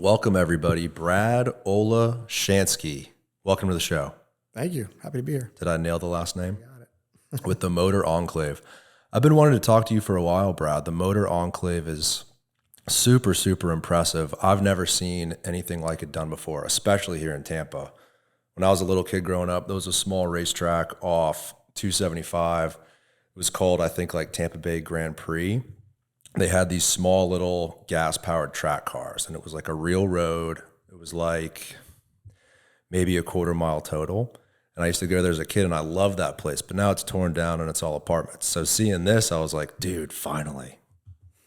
Welcome, everybody. Brad Oleshansky. Welcome to the show. Thank you. Happy to be here. Did I nail the last name? Got it. With the Motor Enclave. I've been wanting to talk to you for a while, Brad. The Motor Enclave is super, super impressive. I've never seen anything like it done before, especially here in Tampa. When I was a little kid growing up, there was a small racetrack off 275. It was called, I think, like Tampa Bay Grand Prix. They had these small little gas-powered track cars, and it was like a real road. It was like maybe a quarter mile total. And I used to go there as a kid, and I loved that place. But now it's torn down, and it's all apartments. So seeing this, I was like, dude, finally.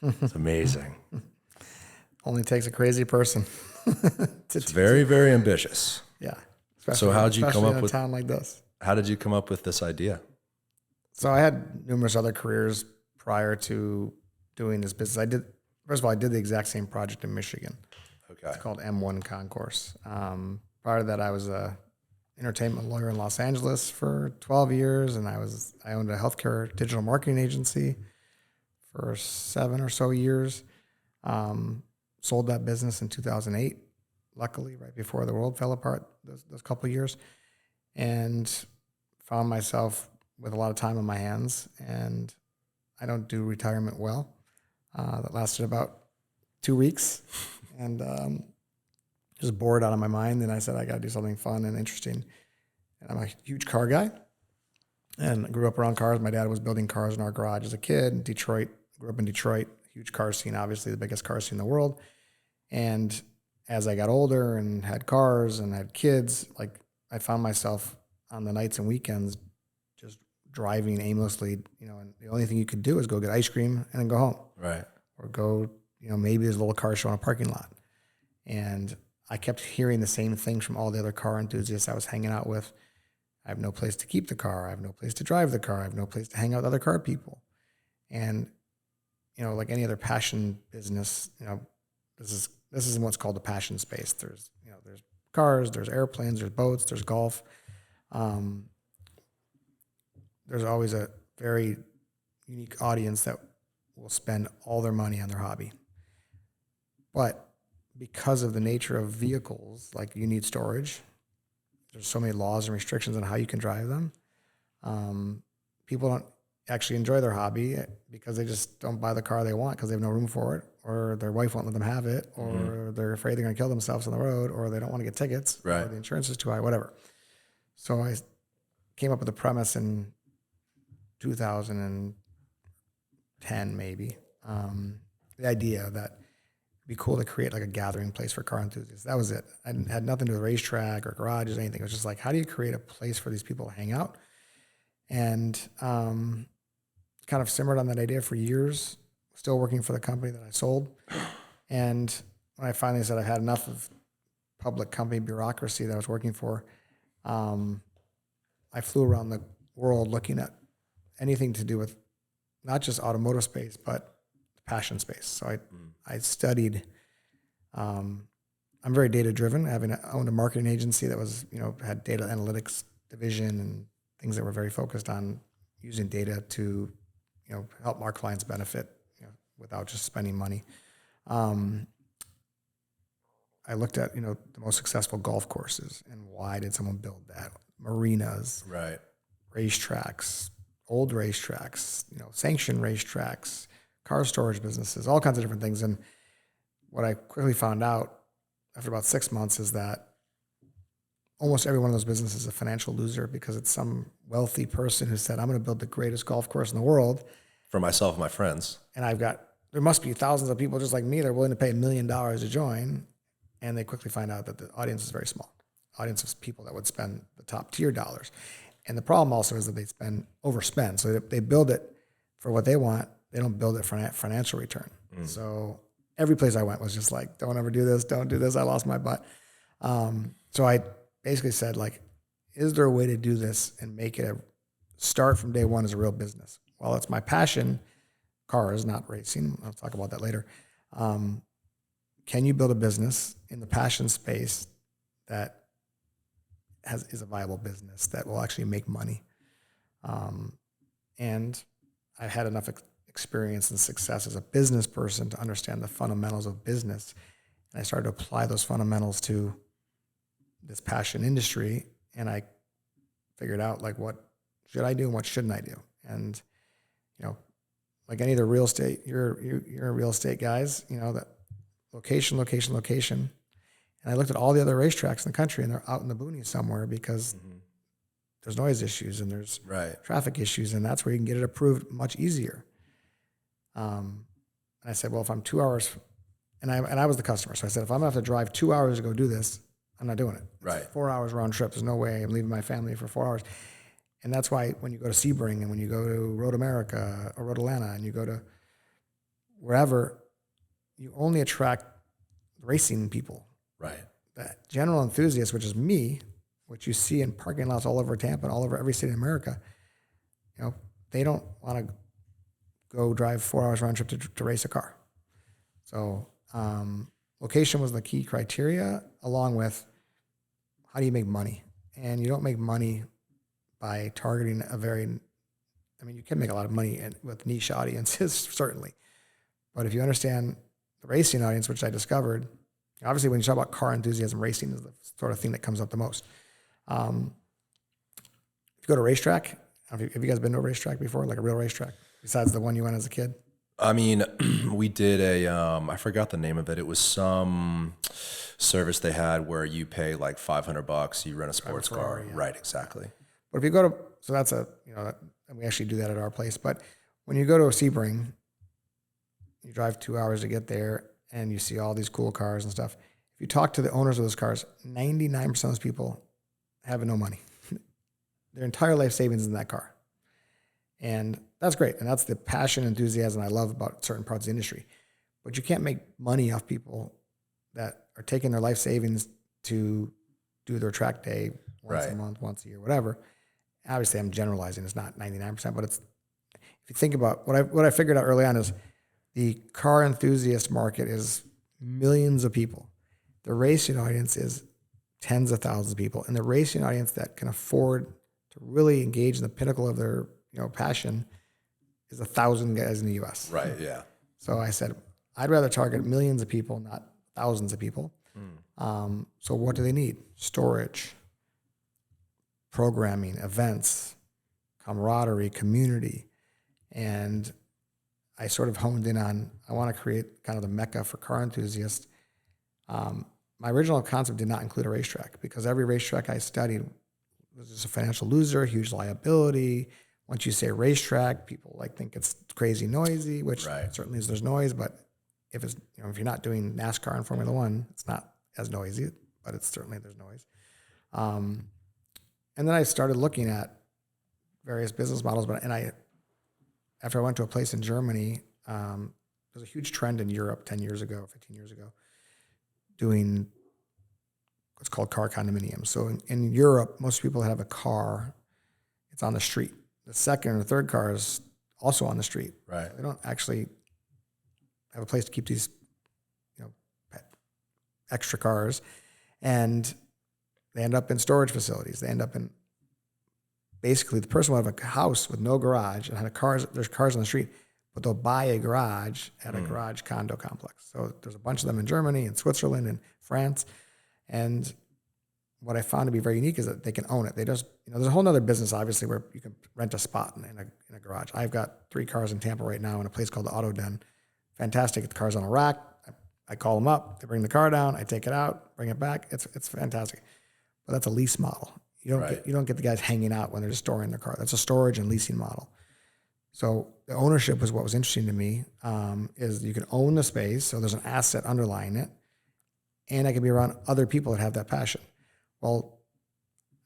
It's amazing. Only takes a crazy person. It's very, very ambitious. Yeah. So how did you come up in a with town like this? How did you come up with this idea? So I had numerous other careers prior to doing this business. First of all, I did the exact same project in Michigan. Okay. It's called M1 Concourse. Prior to that, I was a entertainment lawyer in Los Angeles for 12 years, and I owned a healthcare digital marketing agency for 7 or so years. Sold that business in 2008, luckily, right before the world fell apart those couple of years, and found myself with a lot of time on my hands, and I don't do retirement well. That lasted about 2 weeks, and just bored out of my mind. And I said, I got to do something fun and interesting. And I'm a huge car guy, and I grew up around cars. My dad was building cars in our garage as a kid in Detroit. Grew up in Detroit, huge car scene, obviously the biggest car scene in the world. And as I got older and had cars and had kids, like I found myself on the nights and weekends just driving aimlessly, and the only thing you could do is go get ice cream and then go home. Right. Or go, maybe there's a little car show in a parking lot. And I kept hearing the same things from all the other car enthusiasts I was hanging out with. I have no place to keep the car. I have no place to drive the car. I have no place to hang out with other car people. And, like any other passion business, this is what's called the passion space. There's cars, there's airplanes, there's boats, there's golf. There's always a very unique audience that will spend all their money on their hobby. But because of the nature of vehicles, like you need storage, there's so many laws and restrictions on how you can drive them. People don't actually enjoy their hobby because they just don't buy the car they want because they have no room for it, or their wife won't let them have it, or they're afraid they're going to kill themselves on the road, or they don't want to get tickets, right, or the insurance is too high, whatever. So I came up with a premise in 2010, maybe. The idea that it'd be cool to create like a gathering place for car enthusiasts. That was it. I had nothing to do with racetrack or garages or anything. It was just like, how do you create a place for these people to hang out? And kind of simmered on that idea for years, still working for the company that I sold. And when I finally said I had enough of public company bureaucracy that I was working for, I flew around the world looking at anything to do with not just automotive space, but the passion space. So I studied, I'm very data driven. I owned a marketing agency that was, had data analytics division and things that were very focused on using data to, help our clients benefit, without just spending money. I looked at, the most successful golf courses and why did someone build that? Marinas, right, racetracks, old racetracks, sanctioned racetracks, car storage businesses, all kinds of different things. And what I quickly found out after about 6 months is that almost every one of those businesses is a financial loser because it's some wealthy person who said, I'm going to build the greatest golf course in the world. For myself and my friends. And there must be thousands of people just like me that are willing to pay $1 million to join. And they quickly find out that the audience is very small. Audience is people that would spend the top tier dollars. And the problem also is that they overspend. So they build it for what they want. They don't build it for financial return. So every place I went was just like, don't ever do this. Don't do this. I lost my butt. So I basically said, like, is there a way to do this and make it start from day one as a real business? Well, it's my passion, cars, not racing. I'll talk about that later. Can you build a business in the passion space that is a viable business that will actually make money? And I had enough experience and success as a business person to understand the fundamentals of business. And I started to apply those fundamentals to this passion industry, and I figured out like what should I do and what shouldn't I do. And like any of the real estate, you're a real estate guys, that location. And I looked at all the other racetracks in the country, and they're out in the boonies somewhere because there's noise issues and there's traffic issues, and that's where you can get it approved much easier. And I said, well, if I'm 2 hours, and I was the customer, so I said, if I'm gonna have to drive 2 hours to go do this, I'm not doing it. It's 4 hours round trip. There's no way I'm leaving my family for 4 hours. And that's why when you go to Sebring and when you go to Road America or Road Atlanta and you go to wherever, you only attract racing people. Right. That general enthusiasts, which is me, which you see in parking lots all over Tampa and all over every city in America, they don't want to go drive 4 hours round trip to race a car. So location was the key criteria, along with how do you make money? And you don't make money by targeting you can make a lot of money with niche audiences, certainly. But if you understand the racing audience, which I discovered, obviously when you talk about car enthusiasm, racing is the sort of thing that comes up the most. If you go to a racetrack, have you guys been to a racetrack before, like a real racetrack, besides the one you went as a kid? I mean, we did I forgot the name of it. It was some service they had where you pay like $500, you rent a sports car. Yeah. Right, exactly. But if you go to, so that's and we actually do that at our place. But when you go to a Sebring, you drive 2 hours to get there and you see all these cool cars and stuff. If you talk to the owners of those cars, 99% of those people have no money. Their entire life savings is in that car. And that's great. And that's the passion, enthusiasm I love about certain parts of the industry. But you can't make money off people that are taking their life savings to do their track day once a month, once a year, whatever. Obviously, I'm generalizing. It's not 99%, but if you think about what I figured out early on is the car enthusiast market is millions of people. The racing audience is tens of thousands of people. And the racing audience that can afford to really engage in the pinnacle of their passion is 1,000 guys in the U.S. Right, yeah. So I said, I'd rather target millions of people, not thousands of people. So what do they need? Storage, programming, events, camaraderie, community. And I sort of honed in on, I want to create kind of the mecca for car enthusiasts. My original concept did not include a racetrack because every racetrack I studied was just a financial loser, huge liability. Once you say racetrack, people think it's crazy noisy, which certainly is, there's noise, but if it's, if you're not doing NASCAR and Formula One, it's not as noisy, but it's certainly, there's noise. And then I started looking at various business models, after I went to a place in Germany, there's a huge trend in Europe 10 years ago, 15 years ago, doing what's called car condominiums. So in Europe, most people that have a car, it's on the street. The second or third car is also on the street. Right. They don't actually have a place to keep these, extra cars, and they end up in storage facilities. They end up in, basically, the person will have a house with no garage and there's cars on the street, but they'll buy a garage at a garage condo complex. So there's a bunch of them in Germany and Switzerland and France. And what I found to be very unique is that they can own it. They just, there's a whole other business, obviously, where you can rent a spot in a garage. I've got 3 cars in Tampa right now in a place called the Auto Den. Fantastic. The car's on a rack. I call them up. They bring the car down. I take it out, bring it back. It's fantastic. But that's a lease model. You don't get the guys hanging out when they're just storing their car. That's a storage and leasing model. So the ownership was what was interesting to me, is you can own the space, so there's an asset underlying it, and I can be around other people that have that passion. Well,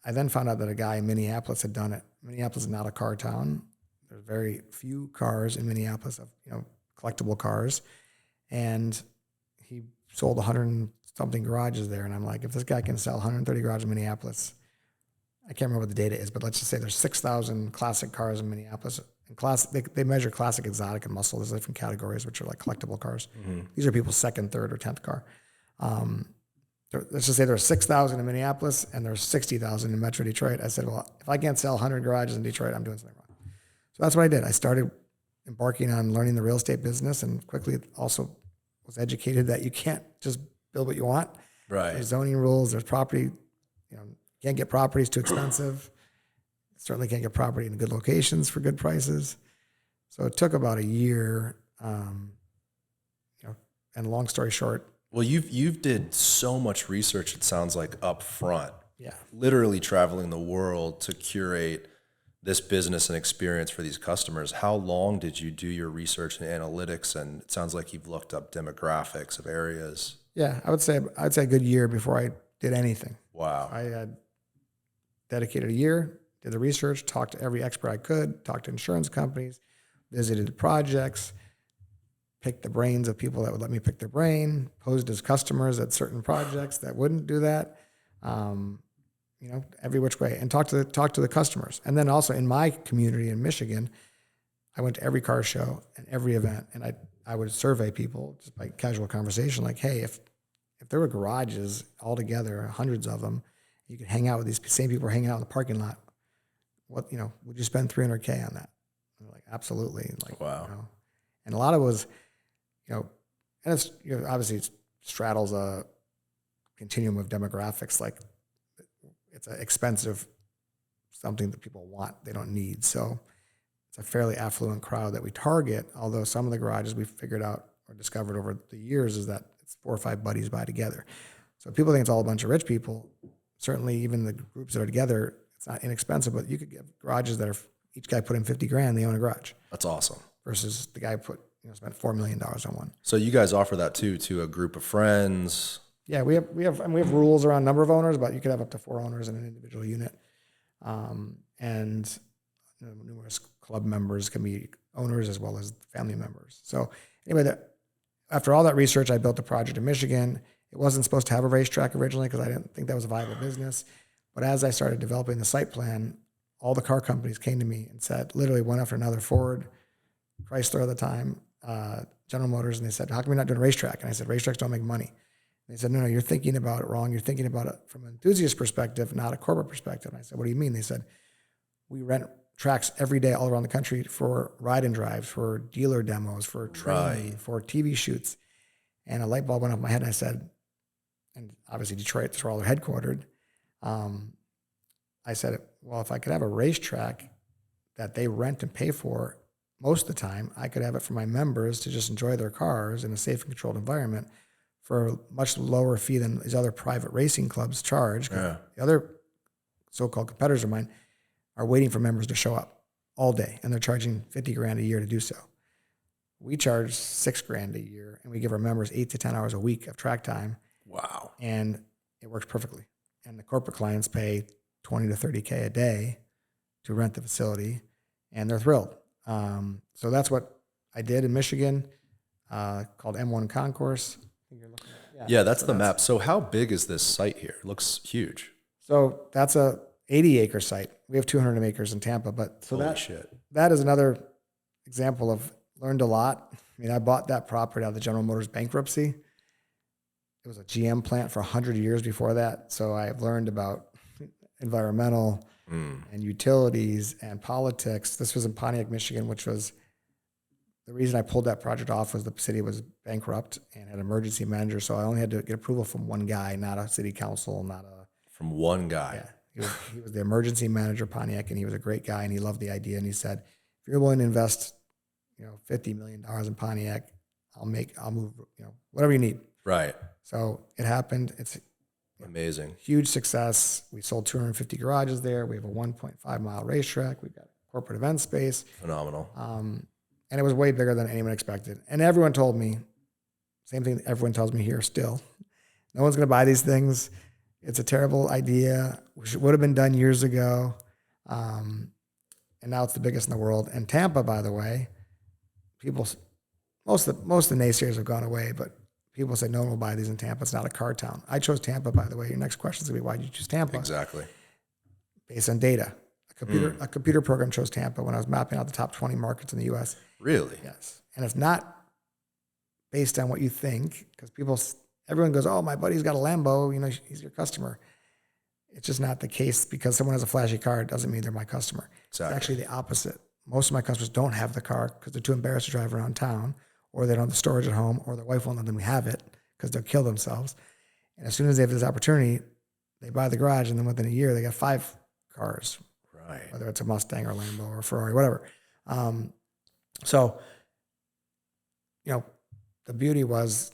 I then found out that a guy in Minneapolis had done it. Minneapolis is not a car town. There's very few cars in Minneapolis, collectible cars, and he sold 100-something garages there. And I'm like, if this guy can sell 130 garages in Minneapolis, I can't remember what the data is, but let's just say there's 6,000 classic cars in Minneapolis. And they measure classic, exotic, and muscle. There's different categories, which are like collectible cars. Mm-hmm. These are people's second, third, or 10th car. Let's just say there's 6,000 in Minneapolis and there's 60,000 in Metro Detroit. I said, well, if I can't sell 100 garages in Detroit, I'm doing something wrong. So that's what I did. I started embarking on learning the real estate business, and quickly also was educated that you can't just build what you want. Right. There's zoning rules. There's property. Can't get properties too expensive. Certainly can't get property in good locations for good prices. So it took about a year. And long story short. Well, you've did so much research. It sounds like up front. Yeah. Literally traveling the world to curate this business and experience for these customers. How long did you do your research and analytics? And it sounds like you've looked up demographics of areas. Yeah, I'd say a good year before I did anything. Wow. I had dedicated a year, did the research, talked to every expert I could, talked to insurance companies, visited projects, picked the brains of people that would let me pick their brain, posed as customers at certain projects that wouldn't do that, every which way, and talk to the customers. And then also in my community in Michigan, I went to every car show and every event, and I would survey people just by casual conversation, like, hey, if there were garages all together, hundreds of them, you could hang out with these same people hanging out in the parking lot. What, would you spend $300K on that? And like, absolutely. Like, wow. And a lot of it was, and it's, obviously it straddles a continuum of demographics. Like, it's an expensive, something that people want, they don't need. So it's a fairly affluent crowd that we target. Although some of the garages we figured out or discovered over the years is that it's 4 or 5 buddies buy together. So people think it's all a bunch of rich people. Certainly, even the groups that are together, it's not inexpensive, but you could get garages that are each guy put in $50,000, they own a garage. That's awesome. Versus the guy spent $4 million on one. So you guys offer that too to a group of friends? Yeah, we have rules around number of owners, but you could have up to 4 owners in an individual unit, and numerous club members can be owners as well as family members. So anyway, after all that research, I built a project in Michigan. It wasn't supposed to have a racetrack originally because I didn't think that was a viable business. But as I started developing the site plan, all the car companies came to me and said, literally one after another, Ford, Chrysler at the time, General Motors, and they said, how come you're not doing a racetrack? And I said, racetracks don't make money. And they said, no, you're thinking about it wrong. You're thinking about it from an enthusiast perspective, not a corporate perspective. And I said, what do you mean? They said, we rent tracks every day all around the country for ride and drives, for dealer demos, for training, for TV shoots. And a light bulb went off my head, and I said, and obviously Detroit, that's where all they're headquartered. I said, well, if I could have a racetrack that they rent and pay for most of the time, I could have it for my members to just enjoy their cars in a safe and controlled environment for a much lower fee than these other private racing clubs charge. Yeah. The other so-called competitors of mine are waiting for members to show up all day, and they're charging $50,000 a year to do so. We charge $6,000 a year, and we give our members 8 to 10 hours a week of track time. Wow. And it works perfectly. And the corporate clients pay $20 to $30K a day to rent the facility, and they're thrilled. So that's what I did in Michigan, called M1 Concourse. Yeah, that's the map. So how big is this site here? It looks huge. So that's a 80-acre site. We have 200 acres in Tampa, but so that is another example of learned a lot. I mean, I bought that property out of the General Motors bankruptcy. It was a GM plant for 100 years before that. So I've learned about environmental and utilities and politics. This was in Pontiac, Michigan, which was the reason I pulled that project off was the city was bankrupt and had an emergency manager. So I only had to get approval from one guy, not a city council, From one guy. Yeah. He was the emergency manager of Pontiac, and he was a great guy, and he loved the idea. And he said, if you're willing to invest, $50 million in Pontiac, I'll move, whatever you need. Right. So it happened. It's amazing. Huge success. We sold 250 garages there. We have a 1.5 mile racetrack. We've got corporate event space. Phenomenal. And it was way bigger than anyone expected. And everyone told me, same thing that everyone tells me here still, no one's going to buy these things. It's a terrible idea. Would have been done years ago. And now it's the biggest in the world. And Tampa, by the way, most of the naysayers have gone away, but people say no one will buy these in Tampa. It's not a car town. I chose Tampa, by the way. Your next question is going to be, why did you choose Tampa? Exactly. Based on data. A computer program chose Tampa when I was mapping out the top 20 markets in the U.S. Really? Yes. And it's not based on what you think, because everyone goes, oh, my buddy's got a Lambo, he's your customer. It's just not the case. Because someone has a flashy car, it doesn't mean they're my customer. Exactly. It's actually the opposite. Most of my customers don't have the car because they're too embarrassed to drive around town, or they don't have the storage at home, or their wife won't let them have it because they'll kill themselves. And as soon as they have this opportunity, they buy the garage, and then within a year, they got 5 cars, Right. whether it's a Mustang or Lambo or Ferrari, whatever. So, the beauty was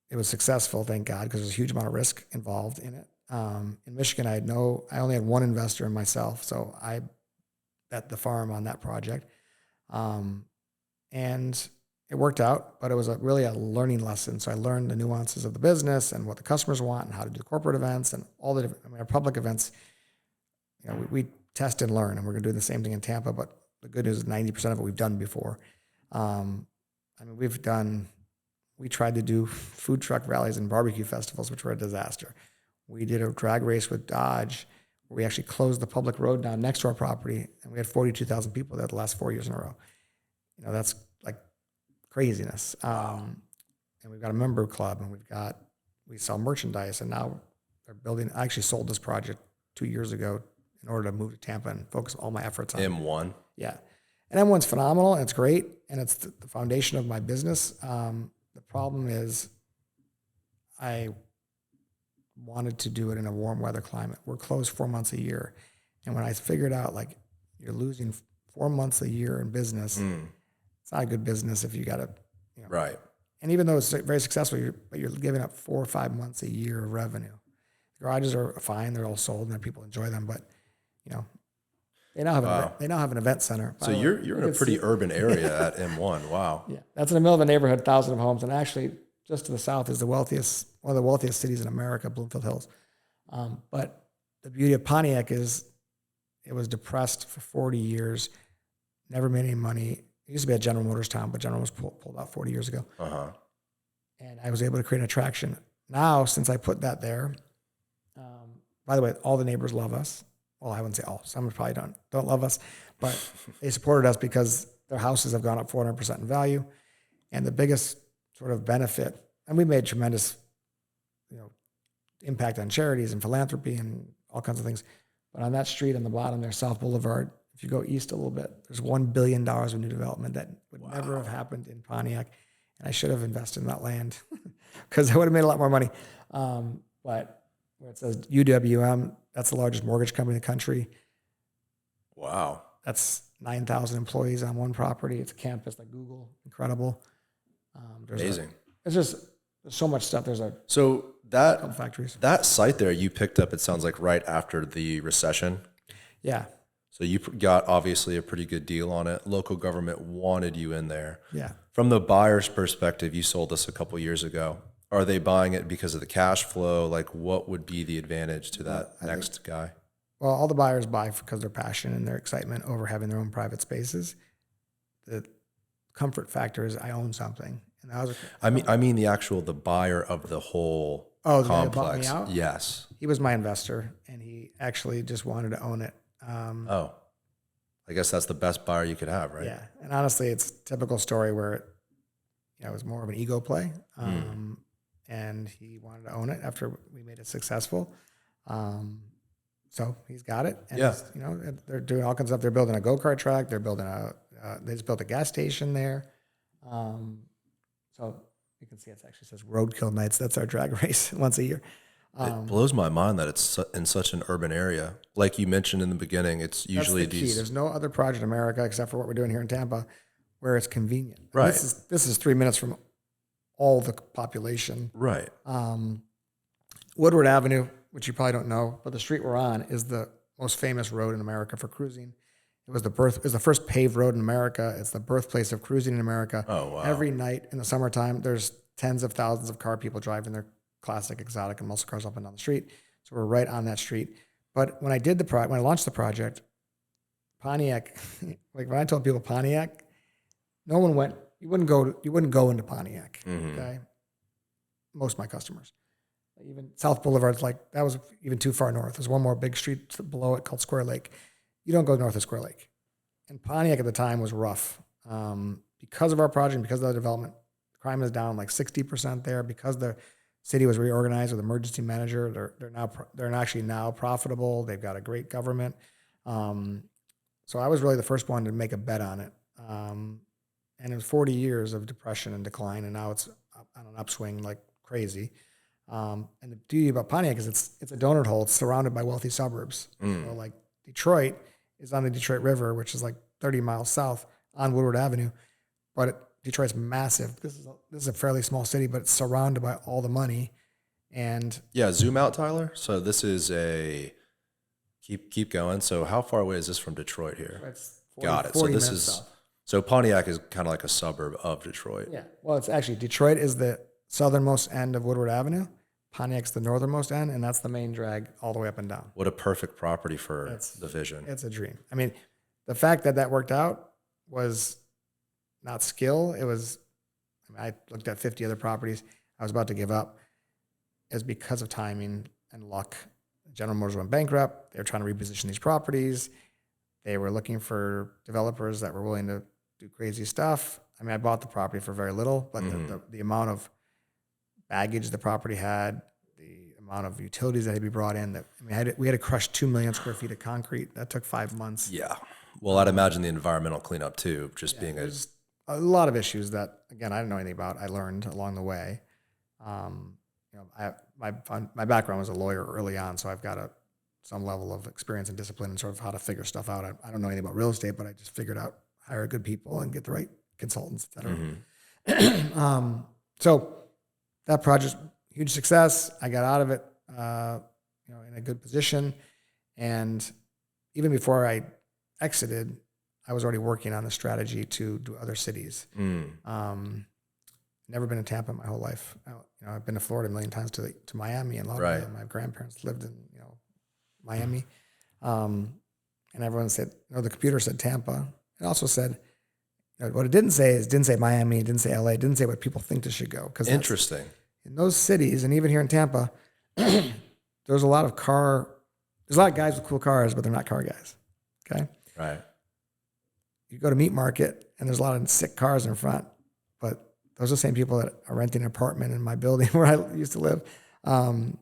it was successful, thank God, because there's a huge amount of risk involved in it. In Michigan, I only had one investor in myself, so I bet the farm on that project. And it worked out, but it was really a learning lesson. So I learned the nuances of the business and what the customers want and how to do corporate events and all the different, our public events, we test and learn, and we're going to do the same thing in Tampa, but the good news is 90% of it we've done before. We tried to do food truck rallies and barbecue festivals, which were a disaster. We did a drag race with Dodge, where we actually closed the public road down next to our property, and we had 42,000 people there the last 4 years in a row. That's like craziness. And we've got a member club, and we sell merchandise, and now they're building. I actually sold this project 2 years ago in order to move to Tampa and focus all my efforts on M1. Yeah. And M1's phenomenal, and it's great, and it's the foundation of my business. The problem is I wanted to do it in a warm weather climate. We're closed 4 months a year. And when I figured out, like, you're losing 4 months a year in business, it's not a good business if you got to, Right. And even though it's very successful, you're giving up 4 or 5 months a year of revenue. The garages are fine. They're all sold and people enjoy them, but, they now have an event center. So you're in a pretty urban area at M1. Wow. Yeah. That's in the middle of a neighborhood, 1,000 of homes. And actually, just to the south is one of the wealthiest cities in America, Bloomfield Hills. But the beauty of Pontiac is it was depressed for 40 years, never made any money. It used to be a General Motors town, but General was pulled out 40 years ago. And I was able to create an attraction. Now, since I put that there, by the way, all the neighbors love us. Well, I wouldn't say all. Some probably don't love us, but they supported us because their houses have gone up 400% in value. And the biggest sort of benefit, and we made tremendous, impact on charities and philanthropy and all kinds of things. But on that street on the bottom there, South Boulevard, if you go east a little bit, there's $1 billion of new development that would never have happened in Pontiac. And I should have invested in that land because I would have made a lot more money. But where it says UWM, that's the largest mortgage company in the country. Wow. That's 9,000 employees on one property. It's a campus like Google. Incredible. Amazing. There's so much stuff. There's a couple factories. That site there you picked up, it sounds like right after the recession. Yeah. So you got obviously a pretty good deal on it. Local government wanted you in there. Yeah. From the buyer's perspective, you sold this a couple years ago. Are they buying it because of the cash flow? Like, what would be the advantage to that next guy? Well, all the buyers buy because of their passion and their excitement over having their own private spaces. The comfort factor is I own something. And that was I mean the buyer of the whole complex. complex. The guy that bought me out? Yes. He was my investor, and he actually just wanted to own it. I guess that's the best buyer you could have, right? Yeah, and honestly, it's a typical story where it was more of an ego play. And he wanted to own it after we made it successful. So he's got it. And they're doing all kinds of stuff. They're building a go-kart track. They're building they just built a gas station there. So you can see it actually says Roadkill Nights. That's our drag race once a year. It blows my mind that it's in such an urban area. Like you mentioned in the beginning, it's usually that's the key. There's no other project in America except for what we're doing here in Tampa where it's convenient. Right. This is 3 minutes from all the population. Right. Woodward Avenue, which you probably don't know, but the street we're on is the most famous road in America for cruising. It was the first paved road in America. It's the birthplace of cruising in America. Oh, wow. Every night in the summertime, there's tens of thousands of people driving their classic, exotic, and muscle cars up and down the street. So we're right on that street. But when I launched the project, Pontiac, like when I told people Pontiac, no one went. You wouldn't go into Pontiac. Okay, most of my customers, even South Boulevard's like that was even too far north. There's one more big street below it called Square Lake. You don't go north of Square Lake. And Pontiac at the time was rough because of our project, because of the development. Crime is down like 60% there because the city was reorganized with emergency manager. They're actually now profitable. They've got a great government. So I was really the first one to make a bet on it. And it was 40 years of depression and decline, and now it's on an upswing like crazy. And the beauty about Pontiac is it's a donut hole. It's surrounded by wealthy suburbs. So like Detroit is on the Detroit River, which is like 30 miles south on Woodward Avenue. But Detroit's massive. This is a fairly small city, but it's surrounded by all the money. And yeah, zoom out, Tyler. So this is keep going. So how far away is this from Detroit here? it's 40, Got it. So 40 this minutes is south. so Pontiac is kind of like a suburb of Detroit. Yeah. Well, it's actually Detroit is the southernmost end of Woodward Avenue. Pontiac's the northernmost end, and that's the main drag all the way up and down. What a perfect property for the vision. It's a dream. I mean, the fact that worked out was not skill. It was, I looked at 50 other properties. I was about to give up. It was because of timing and luck. General Motors went bankrupt. They were trying to reposition these properties. They were looking for developers that were willing to do crazy stuff. I mean, I bought the property for very little, but the amount of baggage the property had, the amount of utilities that had to be brought in, we had to crush 2 million square feet of concrete. That took 5 months. Yeah. Well, I'd imagine the environmental cleanup too, just being there's a lot of issues that, again, I didn't know anything about. I learned along the way. My background was a lawyer early on, so I've got some level of experience and discipline and sort of how to figure stuff out. I don't know anything about real estate, but I just figured out hire good people and get the right consultants, et cetera. So that project, huge success. I got out of it, in a good position. And even before I exited, I was already working on the strategy to do other cities. Never been to Tampa my whole life. I've been to Florida a million times to Miami and Lauderdale. Right. My grandparents lived in Miami, and everyone said the computer said Tampa. It also said what it didn't say Miami, it didn't say LA, it didn't say what people think this should go. Because interesting. In those cities, and even here in Tampa, there's a lot of guys with cool cars, but they're not car guys. Okay, right. You go to Meat Market, and there's a lot of sick cars in front, but those are the same people that are renting an apartment in my building where I used to live. And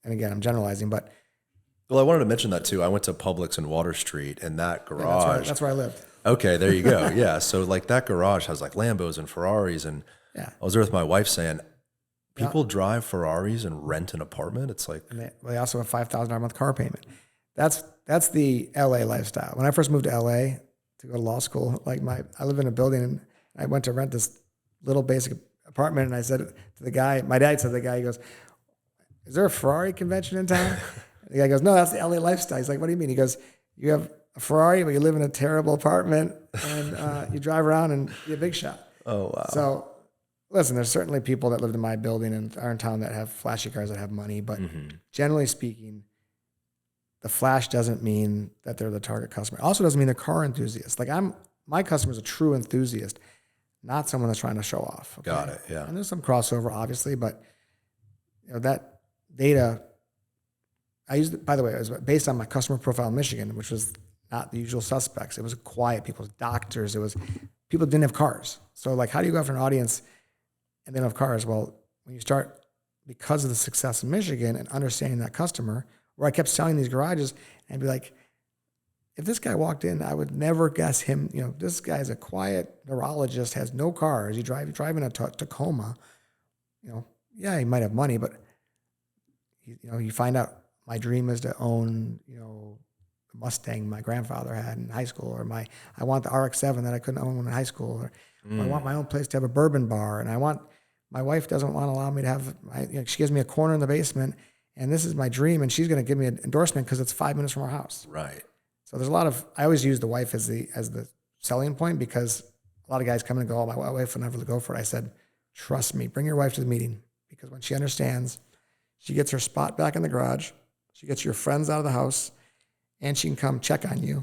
again, I'm generalizing, but. Well, I wanted to mention that too. I went to Publix in Water Street, and that garage. Yeah, that's where I lived. Okay, there you go. Yeah, so like that garage has like Lambos and Ferraris, and I was there with my wife saying, people drive Ferraris and rent an apartment. It's like they also have $5,000 a month car payment. That's the LA lifestyle. When I first moved to LA to go to law school, I live in a building, and I went to rent this little basic apartment, and I said to the guy, my dad said to the guy, he goes, "Is there a Ferrari convention in town?" The guy goes, "No, that's the LA lifestyle." He's like, "What do you mean?" He goes, "You have a Ferrari, but you live in a terrible apartment, and you drive around and be a big shot." Oh, wow. So, listen, there's certainly people that lived in my building and are in town that have flashy cars that have money, but generally speaking, the flash doesn't mean that they're the target customer. It also doesn't mean they're car enthusiasts. My customer is a true enthusiast, not someone that's trying to show off. Okay? Got it. Yeah. And there's some crossover, obviously, but that data. I used it, by the way, it was based on my customer profile in Michigan, which was not the usual suspects. It was quiet people, doctors. It was people didn't have cars. So how do you go after an audience and they don't have cars? Well, when you start, because of the success in Michigan and understanding that customer, where I kept selling these garages and I'd be like, if this guy walked in, I would never guess him. This guy's a quiet neurologist, has no cars. He's driving a Tacoma. He might have money, but you find out. My dream is to own, the Mustang my grandfather had in high school, or I want the RX-7 that I couldn't own in high school, or I want my own place to have a bourbon bar, and my wife doesn't want to allow me to have, she gives me a corner in the basement, and this is my dream, and she's going to give me an endorsement because it's 5 minutes from our house. Right. So there's a lot of, I always use the wife as the selling point, because a lot of guys come in and go, "Oh, my wife will never go for it." I said, "Trust me, bring your wife to the meeting, because when she understands, she gets her spot back in the garage. She gets your friends out of the house, and she can come check on you.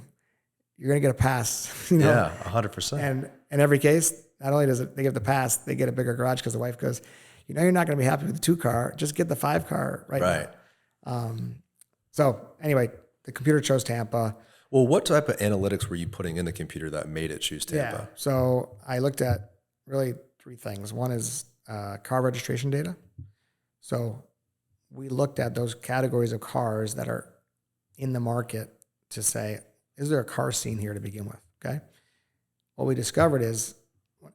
You're going to get a pass." Yeah, 100%. And in every case, not only does they get the pass, they get a bigger garage, because the wife goes, "You're not going to be happy with the 2-car. Just get the 5-car right now." So anyway, the computer chose Tampa. Well, what type of analytics were you putting in the computer that made it choose Tampa? Yeah. So I looked at really 3 things. One is car registration data. So we looked at those categories of cars that are in the market to say, is there a car scene here to begin with? Okay. What we discovered is,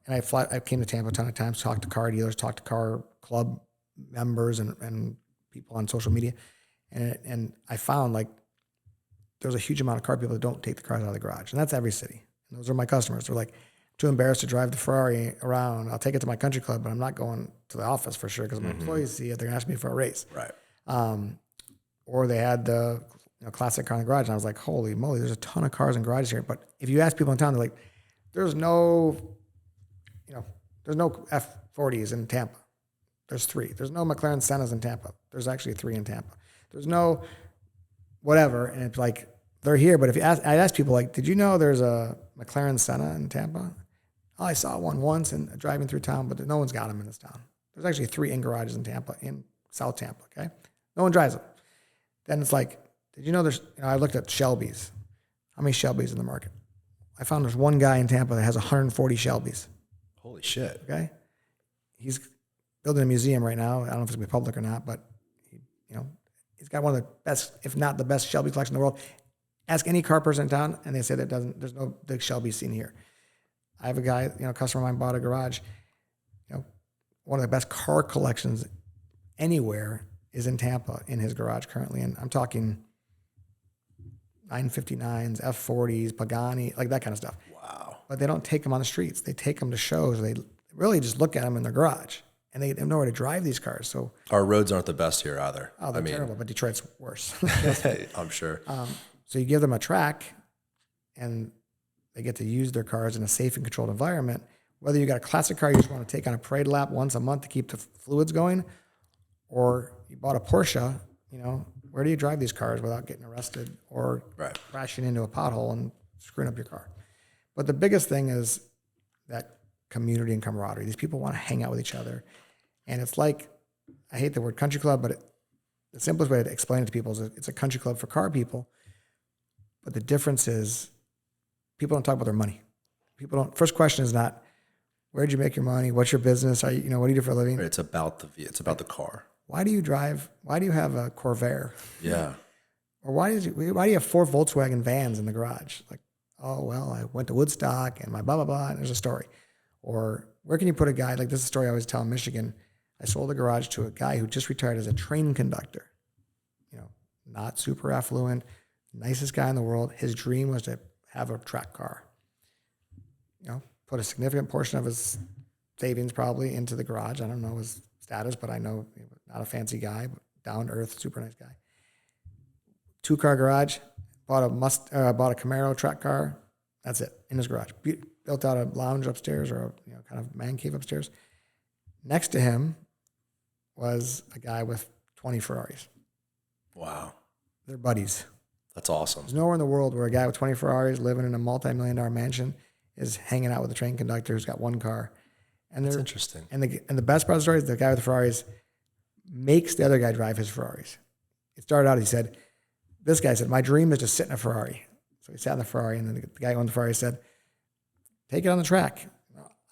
and I came to Tampa a ton of times, talked to car dealers, talked to car club members and people on social media. And I found like there's a huge amount of car people that don't take the cars out of the garage. And that's every city. And those are my customers. They're like, too embarrassed to drive the Ferrari around. I'll take it to my country club, but I'm not going to the office for sure because my employees see it. They're going to ask me for a raise. Right. Or they had the classic car in the garage. And I was like, holy moly, there's a ton of cars in garages here. But if you ask people in town, they're like, there's no F40s in Tampa. There's 3. There's no McLaren Sennas in Tampa. There's actually 3 in Tampa. There's no whatever. And it's like, they're here. But if you ask, I'd ask people like, did you know there's a McLaren Senna in Tampa? Oh, I saw one once and driving through town, but no one's got them in this town. There's actually 3 in garages in Tampa, in South Tampa, okay? No one drives them. Then it's like, did you know there's, I looked at Shelbys. How many Shelbys in the market? I found there's one guy in Tampa that has 140 Shelbys. Holy shit. Okay? He's building a museum right now. I don't know if it's going to be public or not, but he's got one of the best, if not the best Shelby collection in the world. Ask any car person in town, and they say there's no big Shelby seen here. I have a guy, a customer of mine bought a garage. One of the best car collections anywhere is in Tampa in his garage currently. And I'm talking 959s, F40s, Pagani, like that kind of stuff. Wow. But they don't take them on the streets. They take them to shows. They really just look at them in their garage. And they have nowhere to drive these cars. So our roads aren't the best here either. Oh, they're terrible, but Detroit's worse. I'm sure. So you give them a track, and they get to use their cars in a safe and controlled environment. Whether you got a classic car you just want to take on a parade lap once a month to keep the fluids going, or you bought a Porsche, where do you drive these cars without getting arrested or crashing into a pothole and screwing up your car? But the biggest thing is that community and camaraderie. These people want to hang out with each other. And it's like, I hate the word country club, but the simplest way to explain it to people is it's a country club for car people. But the difference is people don't talk about their money. First question is not, where'd you make your money? What's your business? What do you do for a living? It's about the car. Why do you drive? Why do you have a Corvair? Yeah. Or why do you have 4 Volkswagen vans in the garage? Like, oh, well, I went to Woodstock and my blah, blah, blah, and there's a story. Or where can you put a guy, like this is a story I always tell in Michigan. I sold a garage to a guy who just retired as a train conductor. Not super affluent, nicest guy in the world. His dream was to have a track car. Put a significant portion of his savings probably into the garage. I don't know his status, but I know not a fancy guy, but down to earth, super nice guy. 2-car garage, bought a Camaro track car. That's it, in his garage. Built out a lounge upstairs or a kind of man cave upstairs. Next to him was a guy with 20 Ferraris. Wow. They're buddies. That's awesome. There's nowhere in the world where a guy with 20 Ferraris living in a multi-million-dollar mansion is hanging out with a train conductor who's got 1 car. And that's interesting. And the best part of the story is the guy with the Ferraris makes the other guy drive his Ferraris. It started out, this guy said, my dream is to sit in a Ferrari. So he sat in the Ferrari, and then the guy who owned the Ferrari said, take it on the track.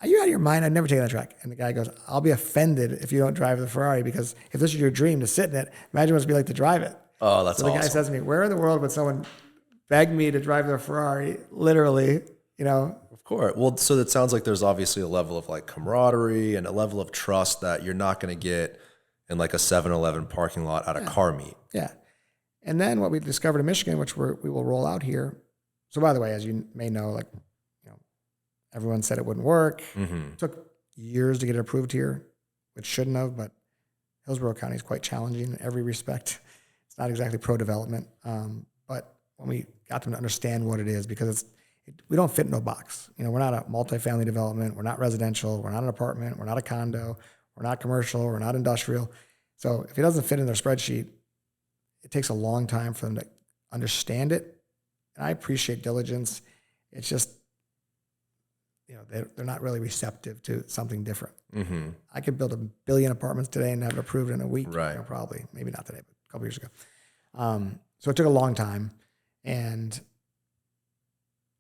Are you out of your mind? I'd never take it on the track. And the guy goes, I'll be offended if you don't drive the Ferrari, because if this is your dream to sit in it, imagine what it'd be like to drive it. Oh, that's awesome. So the guy says to me, where in the world would someone beg me to drive their Ferrari? Literally, Of course. Well, so that sounds like there's obviously a level of like camaraderie and a level of trust that you're not going to get in like a 7-Eleven parking lot at a car meet. Yeah. And then what we discovered in Michigan, which we will roll out here. So by the way, as you may know, everyone said it wouldn't work. Mm-hmm. It took years to get it approved here, which shouldn't have, but Hillsborough County is quite challenging in every respect. It's not exactly pro-development. But when we got them to understand what it is, because we don't fit in no box. We're not a multifamily development. We're not residential. We're not an apartment. We're not a condo. We're not commercial. We're not industrial. So if it doesn't fit in their spreadsheet, it takes a long time for them to understand it. And I appreciate diligence. It's just, they're not really receptive to something different. Mm-hmm. I could build 1 billion apartments today and have it approved in a week. Right. Probably, maybe not today, but a couple years ago. So it took a long time, and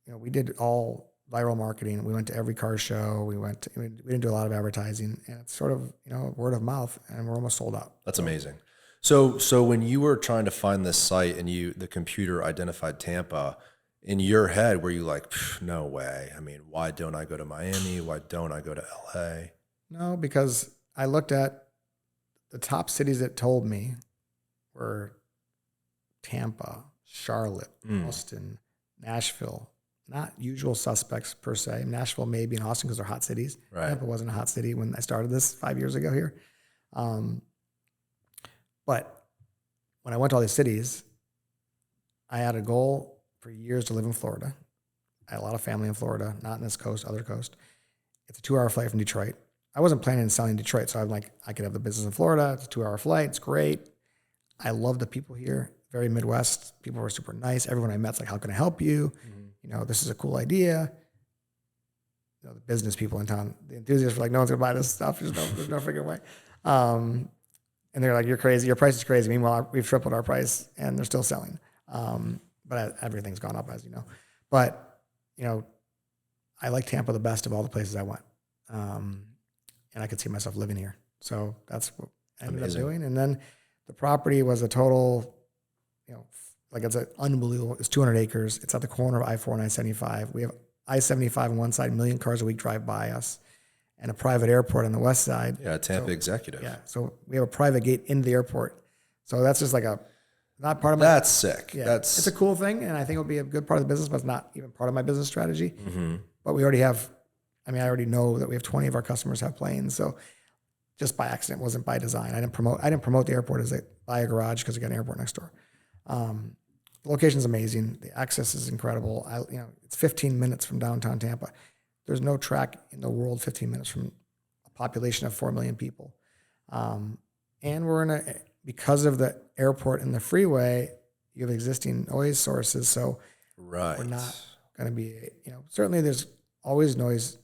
we did all viral marketing. We went to every car show. We didn't do a lot of advertising, and it's sort of word of mouth, and we're almost sold out. That's amazing. So when you were trying to find this site and the computer identified Tampa, in your head, were you like, no way? I mean, why don't I go to Miami? Why don't I go to LA? No, because I looked at the top cities that told me were Tampa, Charlotte, Austin, Nashville. Not usual suspects per se. Nashville maybe, and Austin because they're hot cities. Right. Tampa wasn't a hot city when I started this 5 years ago here. But when I went to all these cities, I had a goal for years to live in Florida. I had a lot of family in Florida, not in this coast, other coast. It's a 2-hour flight from Detroit. I wasn't planning on selling Detroit, so I'm like, I could have the business in Florida. It's a 2-hour flight. It's great. I love the people here. Very Midwest. People were super nice. Everyone I met's like, how can I help you? You know, this is a cool idea. You know, the business people in town, the enthusiasts were like, no one's gonna buy this stuff. There's no freaking way. And they're like, you're crazy. Your price is crazy. Meanwhile, we've tripled our price and they're still selling. But everything's gone up, as you know. But, you know, I like Tampa the best of all the places I went. And I could see myself living here. So that's what I ended up doing. And then the property was a total, you know, like it's an unbelievable, it's 200 acres. It's at the corner of I-4 and I-75. We have I-75 on one side, 1 million cars a week drive by us, and a private airport on the west side. Yeah, Tampa Executive. Yeah, so we have a private gate into the airport. So that's just like not part of my... That's sick. Yeah, it's a cool thing, and I think it'll be a good part of the business, but it's not even part of my business strategy. But we already have, I already know that we have 20 of our customers have planes, so just by accident, wasn't by design. I didn't promote the airport as buy a garage because we got an airport next door. The location's amazing. The access is incredible. It's 15 minutes from downtown Tampa. There's no track in the world 15 minutes from a population of 4 million people. And we're because of the airport and the freeway, you have existing noise sources. So we're not going to be, certainly there's always noise.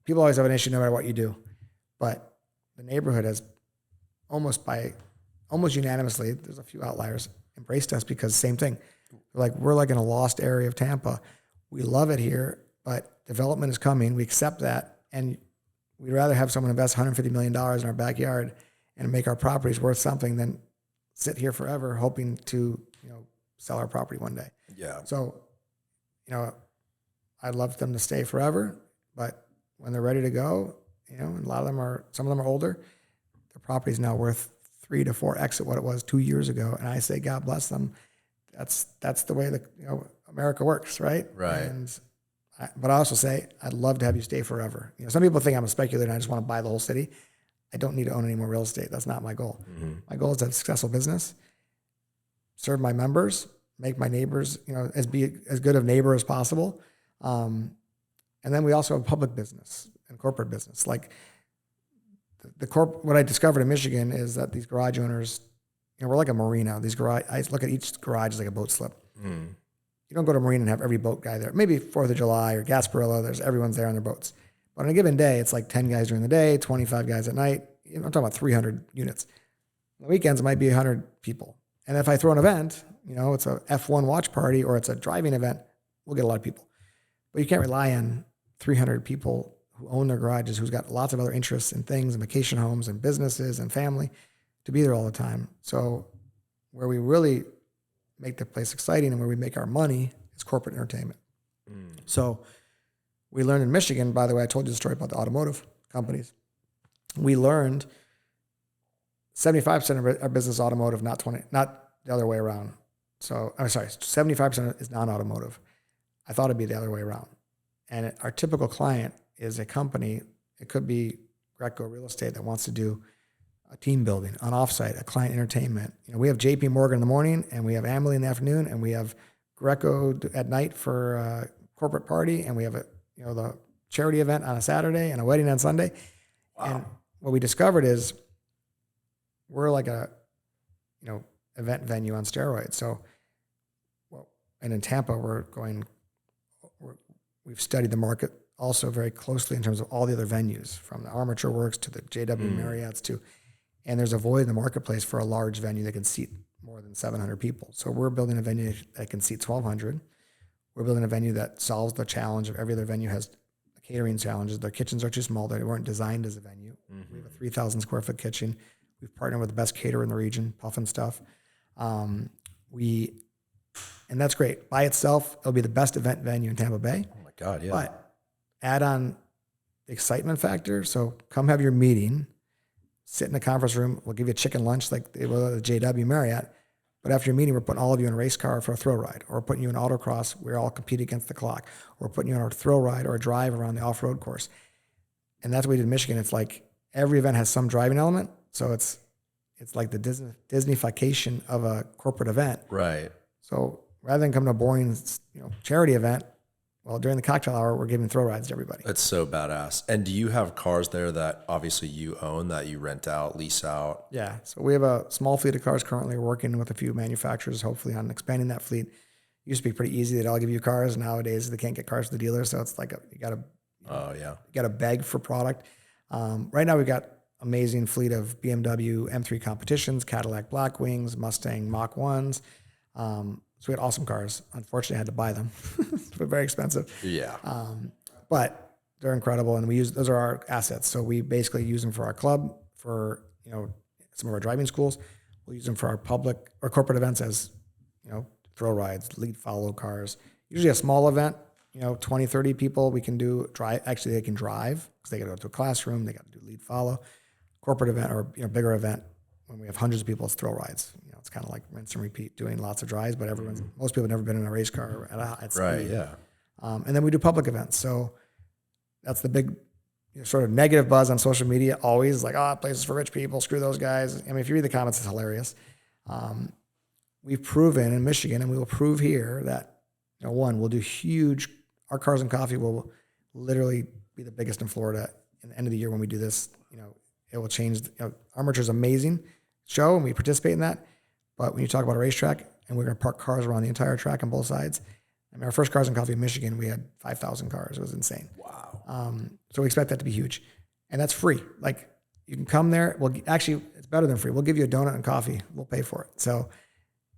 People always have an issue no matter what you do. But the neighborhood has almost unanimously, there's a few outliers, embraced us because same thing. We're like in a lost area of Tampa. We love it here, but development is coming. We accept that, and we'd rather have someone invest $150 million in our backyard and make our properties worth something than sit here forever hoping to sell our property one day. Yeah. So, I'd love them to stay forever, but when they're ready to go, and some of them are older, their property is now worth 3 to 4x at what it was 2 years ago. And I say, God bless them. That's the way that America works, right? Right. But I also say, I'd love to have you stay forever. Some people think I'm a speculator and I just want to buy the whole city. I don't need to own any more real estate. That's not my goal. My goal is to have a successful business, serve my members, make my neighbors, be as good of neighbor as possible. And then we also have public business and corporate business. Like what I discovered in Michigan is that these garage owners, we're like a marina. I look at each garage as like a boat slip. You don't go to a marina and have every boat guy there. Maybe 4th of July or Gasparilla, everyone's there on their boats. But on a given day, it's like 10 guys during the day, 25 guys at night. I'm talking about 300 units. On the weekends, it might be 100 people. And if I throw an event, it's a F1 watch party or it's a driving event, we'll get a lot of people. But you can't rely on 300 people who own their garages, who's got lots of other interests and things and vacation homes and businesses and family to be there all the time. So where we really make the place exciting and where we make our money is corporate entertainment. So we learned in Michigan, by the way, I told you the story about the automotive companies. We learned 75% of our business is automotive, not the other way around. So I'm sorry, 75% is non-automotive. I thought it'd be the other way around. And our typical client is a company. It could be Greco Real Estate that wants to do a team building, an offsite, a client entertainment. We have JP Morgan in the morning, and we have Amalie in the afternoon, and we have Greco at night for a corporate party, and we have the charity event on a Saturday and a wedding on Sunday. Wow. And what we discovered is we're like a event venue on steroids. So, and in Tampa, we've studied the market also very closely in terms of all the other venues, from the Armature Works to the JW Marriott's and there's a void in the marketplace for a large venue that can seat more than 700 people. So we're building a venue that can seat 1,200. We're building a venue that solves the challenge of every other venue has catering challenges. Their kitchens are too small. They weren't designed as a venue. We have a 3,000 square foot kitchen. We've partnered with the best caterer in the region, Puff and Stuff. And that's great. By itself, it'll be the best event venue in Tampa Bay. Oh my God, yeah. But add on the excitement factor. So come have your meeting, sit in the conference room. We'll give you a chicken lunch like they will at the JW Marriott. But after your meeting, we're putting all of you in a race car for a thrill ride, or we're putting you in autocross. We're all compete against the clock. Or we're putting you on a thrill ride or a drive around the off-road course. And that's what we did in Michigan. It's like every event has some driving element. So it's like the Disneyfication of a corporate event. Right. So rather than coming to a boring, charity event, well, during the cocktail hour, we're giving thrill rides to everybody. That's so badass. And do you have cars there that obviously you own, that you rent out, lease out? Yeah. So we have a small fleet of cars currently. We're working with a few manufacturers, hopefully, on expanding that fleet. It used to be pretty easy. They'd all give you cars. Nowadays, they can't get cars to the dealer. So it's like you got to beg for product. Right now, we've got amazing fleet of BMW M3 competitions, Cadillac Blackwings, Mustang Mach 1s. So we had awesome cars. Unfortunately, I had to buy them. They're very expensive. Yeah. But they're incredible, and those are our assets. So we basically use them for our club, for some of our driving schools. We'll use them for our public or corporate events as thrill rides, lead follow cars. Usually a small event, 20, 30 people. We can do drive. Actually, they can drive because they got to go to a classroom. They got to do lead follow. Corporate event or bigger event, when we have hundreds of people, it's thrill rides. It's kind of like rinse and repeat, doing lots of drives, but most people have never been in a race car at speed. Right, yeah. And then we do public events. So that's the big sort of negative buzz on social media, always like, places for rich people, screw those guys. I mean, if you read the comments, it's hilarious. We've proven in Michigan, and we will prove here that, one, we'll do huge, our Cars and Coffee will literally be the biggest in Florida in the end of the year when we do this. It will change. Armature is amazing show, and we participate in that. But when you talk about a racetrack, and we're going to park cars around the entire track on both sides. I mean, our first Cars and Coffee in Michigan, we had 5,000 cars. It was insane. Wow. So we expect that to be huge. And that's free. Like, you can come there. Actually, it's better than free. We'll give you a donut and coffee. We'll pay for it. So,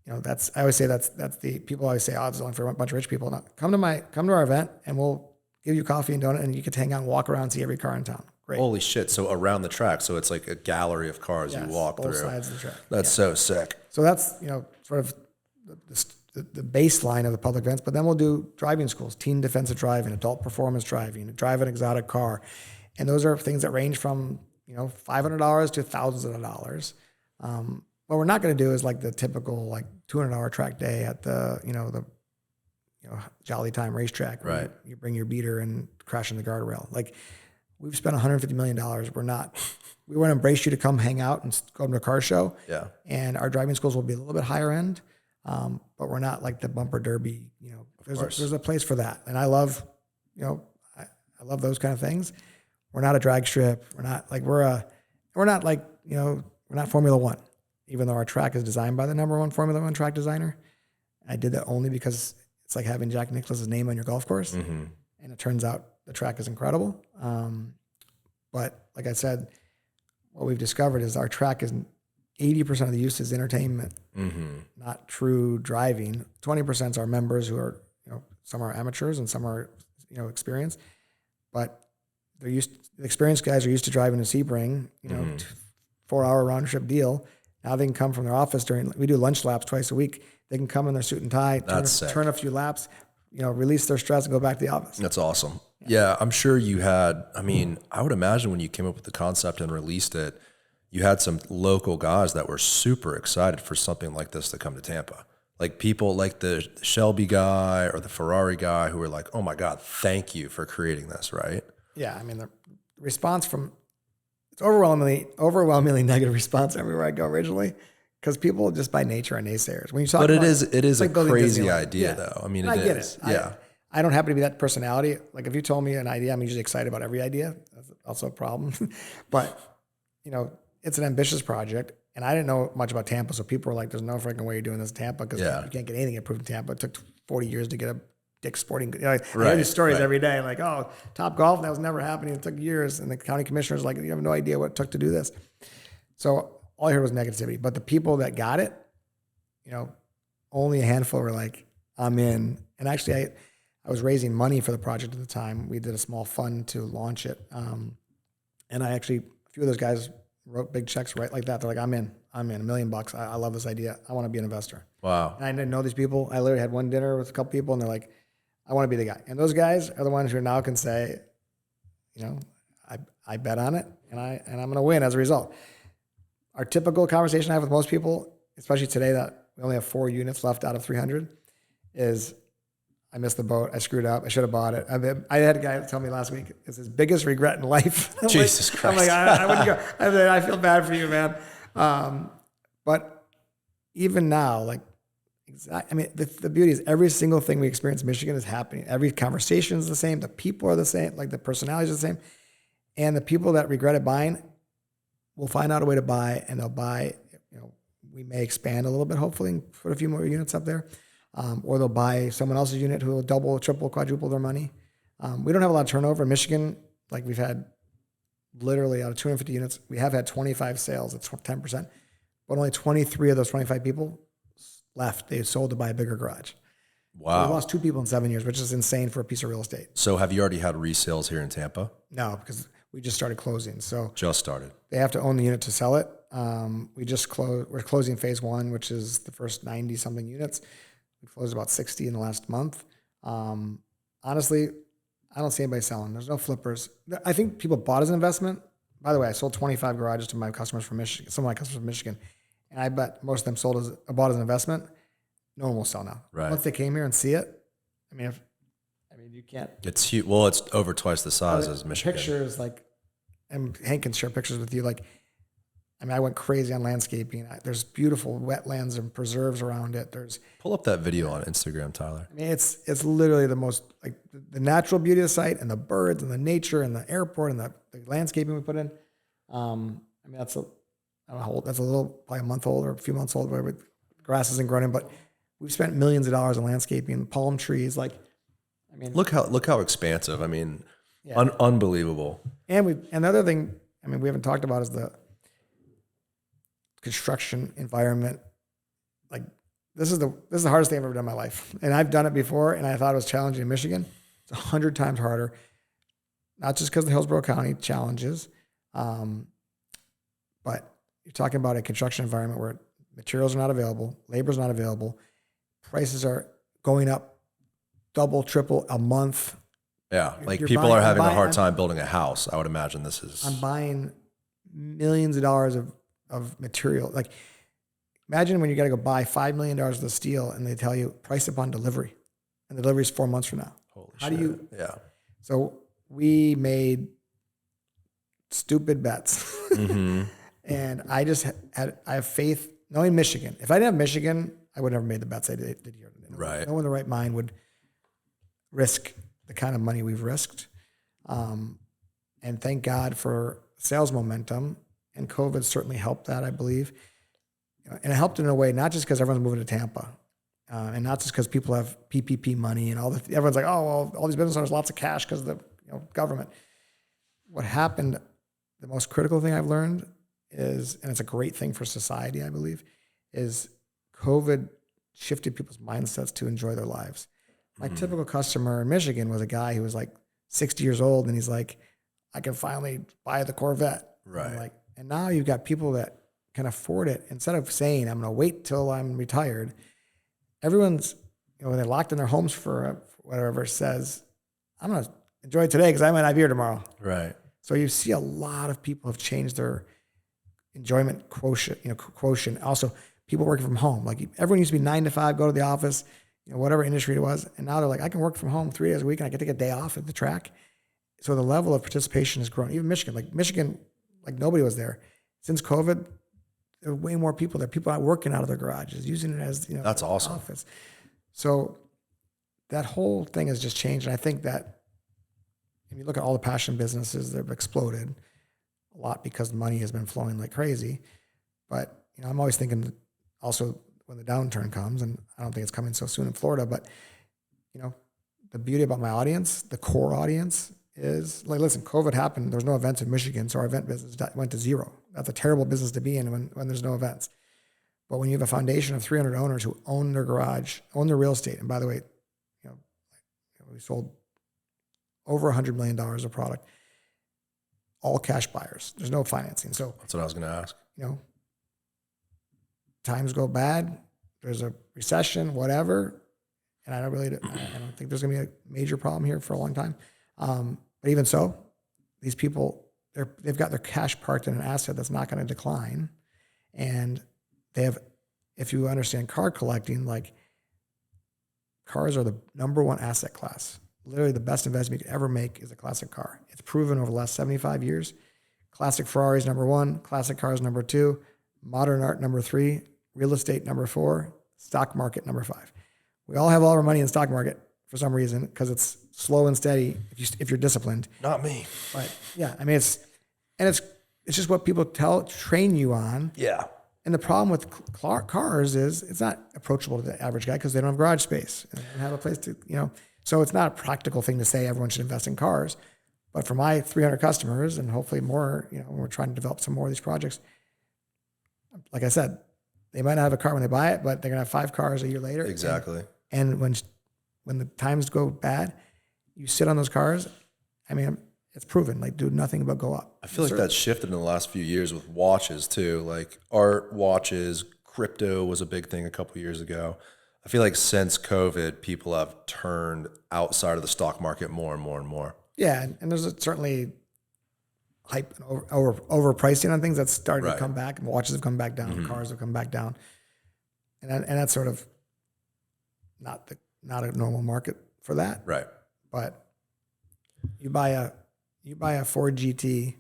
I always say that's the, people always say, it's only for a bunch of rich people. No, come to our event, and we'll give you coffee and donut, and you can hang out and walk around and see every car in town. Great. Holy shit. So around the track. So it's like a gallery of cars you walk both through. sides of the track. That's so sick. So that's, sort of the baseline of the public events. But then we'll do driving schools, teen defensive driving, adult performance driving, drive an exotic car. And those are things that range from, $500 to thousands of dollars. What we're not going to do is like the typical like $200 track day at the Jolly Time racetrack. Right. You bring your beater and crash in the guardrail. Like, we've spent $150 million. We want to embrace you to come hang out and go to a car show. Yeah. And our driving schools will be a little bit higher end, but we're not like the bumper derby. There's a place for that. And I love, I love those kind of things. We're not a drag strip. We're not Formula One, even though our track is designed by the #1 Formula One track designer. I did that only because it's like having Jack Nicklaus's name on your golf course. Mm-hmm. And it turns out the track is incredible. But like I said, what we've discovered is our track is 80% of the use is entertainment, not true driving. 20% is our members who are, some are amateurs and some are, experienced. But the experienced guys are used to driving a Sebring, 4-hour round trip deal. Now they can come from their office we do lunch laps twice a week. They can come in their suit and tie, turn a few laps, release their stress and go back to the office. That's awesome. Yeah, I'm sure you had, I would imagine when you came up with the concept and released it, you had some local guys that were super excited for something like this to come to Tampa. Like people like the Shelby guy or the Ferrari guy who were like, oh my God, thank you for creating this, right? Yeah, the response it's overwhelmingly negative response everywhere I go originally. Because people just by nature are naysayers. When you talk, it is a crazy idea, though. I get it. Yeah, I don't happen to be that personality. Like if you told me an idea, I'm usually excited about every idea. That's also a problem. But it's an ambitious project, and I didn't know much about Tampa, so people were like, "There's no freaking way you're doing this in Tampa because you can't get anything approved in Tampa." It took 40 years to get a Dick's Sporting. I hear these stories every day, like, "Oh, Top Golf, that was never happening. It took years," and the county commissioner's like, "You have no idea what it took to do this." So all I heard was negativity. But the people that got it, only a handful were like, I'm in. And actually, I was raising money for the project at the time. We did a small fund to launch it. And a few of those guys wrote big checks right like that. They're like, I'm in $1 million. I love this idea. I want to be an investor. Wow. And I didn't know these people. I literally had one dinner with a couple people, and they're like, I want to be the guy. And those guys are the ones who now can say, I bet on it, and I'm going to win as a result. our typical conversation I have with most people, especially today that we only have 4 units left out of 300, is I missed the boat. I screwed up. I should have bought it. I had a guy tell me last week, it's his biggest regret in life. Jesus Christ. I'm like, I wouldn't go. I feel bad for you, man. But even now, like, the beauty is every single thing we experience in Michigan is happening. Every conversation is the same. The people are the same. Like the personalities are the same. And the people that regretted buying will find out a way to buy, and they'll buy. We may expand a little bit, hopefully, and put a few more units up there. Or they'll buy someone else's unit who will double, triple, quadruple their money. We don't have a lot of turnover in Michigan. Like we've had literally out of 250 units, we have had 25 sales. It's 10%, but only 23 of those 25 people left. They sold to buy a bigger garage. Wow. So we lost 2 people in 7 years, which is insane for a piece of real estate. So have you already had resales here in Tampa? No, because we just started closing. So Just started. they have to own the unit to sell it. We just closed. We're closing phase 1, which is the first 90 something units. We closed about 60 in the last month. Honestly, I don't see anybody selling. There's no flippers. I think people bought as an investment. By the way, I sold 25 garages to my customers from Michigan, some of my customers from Michigan. And I bet most of them bought as an investment. No one will sell now. Right. Once they came here and see it, you can't. It's huge. Well, it's over twice the size as Michigan. Pictures, like, and Hank can share pictures with you. Like, I went crazy on landscaping. There's beautiful wetlands and preserves around it. Pull up that video on Instagram, Tyler. It's literally the most, like, the natural beauty of the site, and the birds and the nature and the airport and the landscaping we put in. That's a little, probably a month old or a few months old, whatever. Grass isn't growing in, but we've spent millions of dollars on landscaping, palm trees. Look how expansive. Yeah. Unbelievable. And the other thing, we haven't talked about is the construction environment. Like, this is the hardest thing I've ever done in my life. And I've done it before, and I thought it was challenging in Michigan. It's 100 times harder. Not just because of the Hillsborough County challenges, but you're talking about a construction environment where materials are not available, labor is not available, prices are going up double, triple a month. Yeah, people are having a hard time building a house. I would imagine this is. I'm buying millions of dollars of material. Like, imagine when you got to go buy $5 million worth of steel and they tell you price upon delivery, and the delivery is 4 months from now. Holy How shit. do you? Yeah. So we made stupid bets, Mm-hmm. and I have faith. Knowing Michigan, if I didn't have Michigan, I would never made the bets I did here. Right. No one in the right mind would risk the kind of money we've risked. And thank God for sales momentum. And COVID certainly helped that, I believe. And it helped in a way, not just because everyone's moving to Tampa, and not just because people have PPP money and everyone's like, oh, well, all these business owners, lots of cash because of the government. What happened, the most critical thing I've learned is, and it's a great thing for society, I believe, is COVID shifted people's mindsets to enjoy their lives. My typical customer in Michigan was a guy who was like 60 years old, and he's like, I can finally buy the Corvette. Right. And now you've got people that can afford it. Instead of saying, I'm going to wait till I'm retired, everyone's, when they're locked in their homes for whatever, says, I'm going to enjoy it today because I might not be here tomorrow. Right. So you see a lot of people have changed their enjoyment quotient. Also, people working from home. Like, everyone used to be 9 to 5, go to the office, whatever industry it was. And now they're like, I can work from home 3 days a week and I can take a day off at the track. So the level of participation has grown. Even Michigan, nobody was there. Since COVID, there are way more people there. People are working out of their garages, using it as, that's awesome. Office. So that whole thing has just changed. And I think that if you look at all the passion businesses, they've exploded a lot because money has been flowing like crazy. But, I'm always thinking also when the downturn comes, and I don't think it's coming so soon in Florida, but, the beauty about my audience, the core audience, is like, listen, COVID happened. There's no events in Michigan, so our event business went to zero. That's a terrible business to be in when there's no events. But when you have a foundation of 300 owners who own their garage, own their real estate, and by the way, we sold over $100 million of product, all cash buyers. There's no financing. So that's what I was going to ask. Times go bad. There's a recession, whatever, and I don't think there's going to be a major problem here for a long time. But even so, these people, they've got their cash parked in an asset that's not going to decline. And they have, if you understand car collecting, like cars are the number one asset class. Literally the best investment you could ever make is a classic car. It's proven over the last 75 years. Classic Ferraris number one, classic cars number two, modern art number three, real estate number four, stock market number five. We all have all our money in the stock market for some reason because it's slow and steady if you're disciplined. Not me. But yeah, I mean it's just what people train you on. Yeah. And the problem with cars is it's not approachable to the average guy because they don't have garage space and they don't have a place to, so it's not a practical thing to say everyone should invest in cars. But for my 300 customers and hopefully more, when we're trying to develop some more of these projects, like I said, they might not have a car when they buy it, but they're going to have 5 cars a year later. Exactly. And when the times go bad, you sit on those cars. I mean, it's proven, like, do nothing but go up. I feel like that's shifted in the last few years with watches too. Like art watches, crypto was a big thing a couple of years ago. I feel like since COVID, people have turned outside of the stock market more and more and more. Yeah, and there's certainly hype and overpricing on things that's starting to come back. Watches have come back down, cars have come back down, and that's sort of not a normal market for that. Right. But you buy a Ford GT,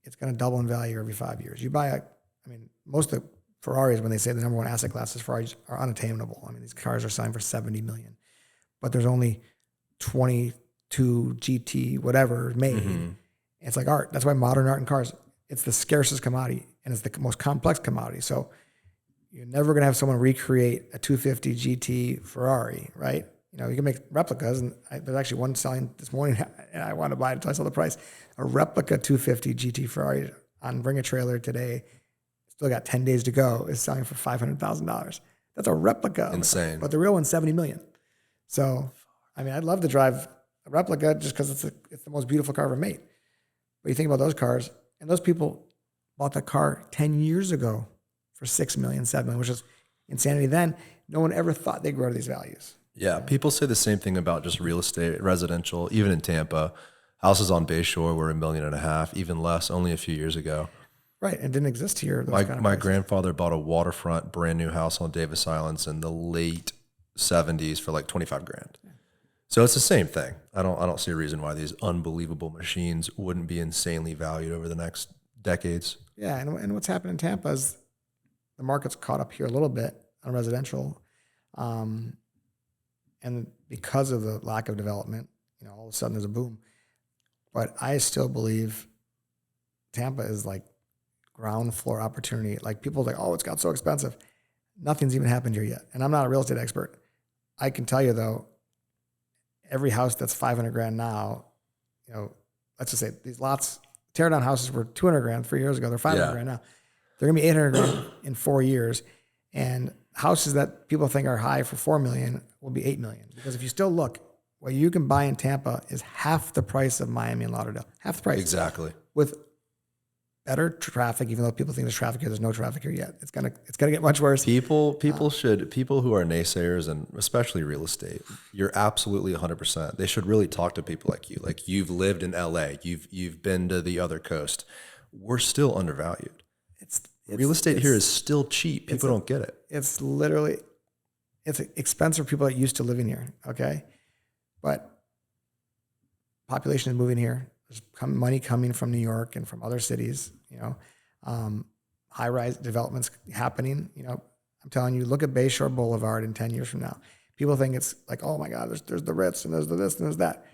it's going to double in value every 5 years. Most of the Ferraris, when they say the number one asset classes, Ferraris are unattainable. I mean, these cars are selling for $70 million, but there's only 22 GT whatever made. Mm-hmm. It's like art. That's why modern art and cars, it's the scarcest commodity and it's the most complex commodity. So you're never going to have someone recreate a 250 GT Ferrari, right? You can make replicas, and there's actually one selling this morning, and I wanted to buy it until I saw the price. A replica 250 GT Ferrari on Bring a Trailer today, still got 10 days to go, is selling for $500,000. That's a replica. Insane. But the real one's $70 million. So, I mean, I'd love to drive a replica just because it's the most beautiful car ever made. But you think about those cars, and those people bought the car 10 years ago for $6 million, $7 million, which is insanity then. No one ever thought they'd grow to these values. Yeah, people say the same thing about just real estate, residential, even in Tampa. Houses on Bayshore were $1.5 million, even less, only a few years ago. Right, and didn't exist here. My grandfather bought a waterfront brand new house on Davis Islands in the late 70s for like $25,000. Yeah. So it's the same thing. I don't see a reason why these unbelievable machines wouldn't be insanely valued over the next decades. Yeah, and what's happened in Tampa is the market's caught up here a little bit on residential. And because of the lack of development, all of a sudden there's a boom. But I still believe Tampa is like ground floor opportunity. Like people are like, oh, it's got so expensive. Nothing's even happened here yet. And I'm not a real estate expert. I can tell you though, every house that's $500,000 now, let's just say these lots, tear down houses were $200,000 3 years ago. They're $500,000 now. They're gonna be $800,000 in 4 years. And houses that people think are high for $4 million will be $8 million. Because if you still look, what you can buy in Tampa is half the price of Miami and Lauderdale. Half the price. Exactly. With better traffic, even though people think there's traffic here, there's no traffic here yet. It's gonna get much worse. People who are naysayers, and especially real estate, you're absolutely 100%. They should really talk to people like you. Like you've lived in LA, you've been to the other coast. We're still undervalued. Real estate here is still cheap. People don't get it. It's expensive for people that used to living here. Okay. But population is moving here. There's money coming from New York and from other cities, high-rise developments happening. I'm telling you, look at Bayshore Boulevard in 10 years from now. People think it's like, oh my God, there's the Ritz and there's the this and there's that.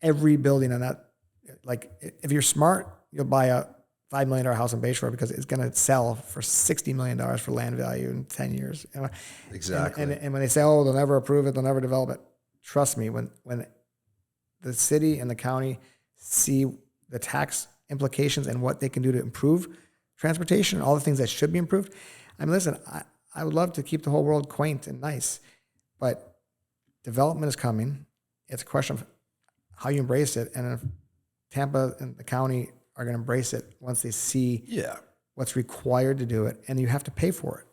Every building on that, like if you're smart, you'll buy a $5 million house in Bayshore because it's going to sell for $60 million for land value in 10 years. Exactly. And when they say, oh, they'll never approve it, they'll never develop it. Trust me, when the city and the county see the tax implications and what they can do to improve transportation and all the things that should be improved. I mean, listen, I would love to keep the whole world quaint and nice, but development is coming. It's a question of how you embrace it. And if Tampa and the county are going to embrace it once they see what's required to do it, and you have to pay for it.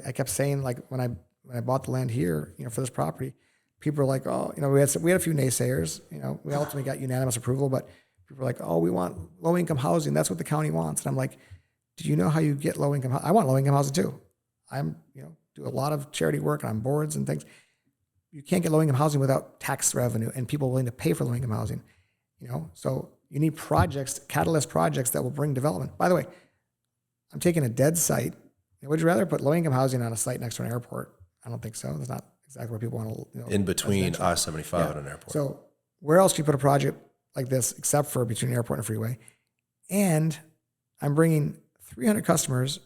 I kept saying, like, when I bought the land here, for this property, people are like, oh, we had a few naysayers. We ultimately got unanimous approval, but people are like, oh, we want low income housing. That's what the county wants. And I'm like, do you know how you get low income? I want low income housing too. I'm, do a lot of charity work on boards and things. You can't get low income housing without tax revenue and people willing to pay for low income housing. So you need projects, catalyst projects that will bring development. By the way, I'm taking a dead site. Would you rather put low income housing on a site next to an airport? I don't think so. That's not exactly where people want to. In between I-75 and an airport. So where else can you put a project like this except for between an airport and a freeway? And I'm bringing 300 customers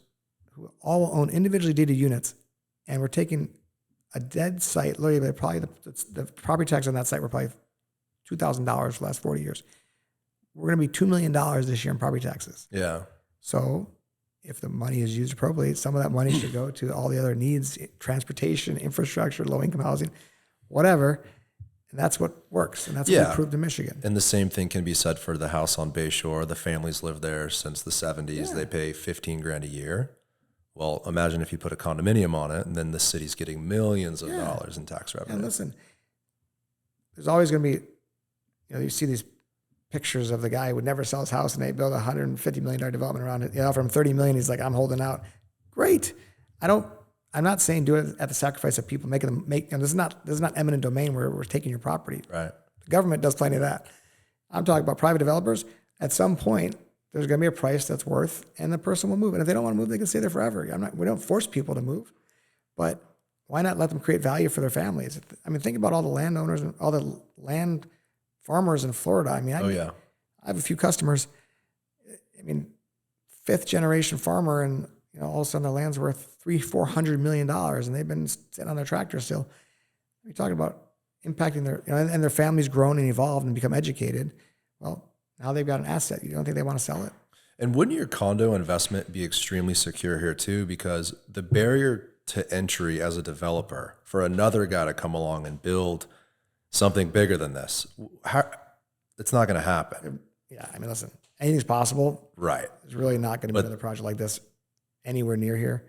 who all own individually deeded units, and we're taking a dead site. Literally, probably the property tax on that site were probably $2,000 for the last 40 years. We're going to be $2 million this year in property taxes. Yeah. So if the money is used appropriately, some of that money should go to all the other needs, transportation, infrastructure, low-income housing, whatever. And that's what works. And that's what we proved in Michigan. And the same thing can be said for the house on Bayshore. The families live there since the 70s. Yeah. They pay $15,000 a year. Well, imagine if you put a condominium on it, and then the city's getting millions of dollars in tax revenue. And listen, there's always going to be, you see these pictures of the guy who would never sell his house, and they build a $150 million development around it. Offer him $30 million. He's like, I'm holding out. Great. I'm not saying do it at the sacrifice of people making them make. This is not eminent domain where we're taking your property. Right. The government does plenty of that. I'm talking about private developers. At some point, there's going to be a price that's worth, and the person will move. And if they don't want to move, they can stay there forever. We don't force people to move, but why not let them create value for their families? I mean, think about all the landowners and all the land farmers in Florida. I mean, I have a few customers. I mean, 5th generation farmer, and all of a sudden their land's worth $300-400 million, and they've been sitting on their tractor still. You're talking about impacting their, and their family's grown and evolved and become educated. Well, now they've got an asset. You don't think they want to sell it? And wouldn't your condo investment be extremely secure here too? Because the barrier to entry as a developer for another guy to come along and build something bigger than this, it's not going to happen. Yeah, I mean, listen, anything's possible. Right. There's really not going to be another project like this anywhere near here.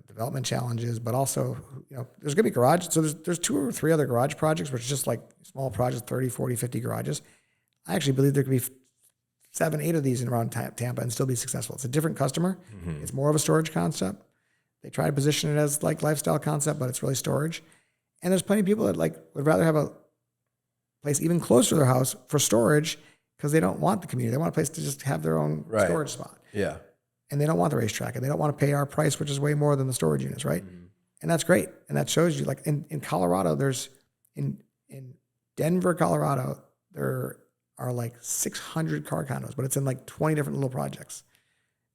Development challenges, but also, there's going to be garage. So there's 2 or 3 other garage projects, which are just like small projects, 30, 40, 50 garages. I actually believe there could be 7, 8 of these in around Tampa and still be successful. It's a different customer. Mm-hmm. It's more of a storage concept. They try to position it as like lifestyle concept, but it's really storage. And there's plenty of people that would rather have a place even closer to their house for storage because they don't want the community. They want a place to just have their own storage spot. Yeah. And they don't want the racetrack, and they don't want to pay our price, which is way more than the storage units, right? Mm-hmm. And that's great. And that shows you, like in Colorado, there's in Denver, Colorado, there are like 600 car condos, but it's in like 20 different little projects.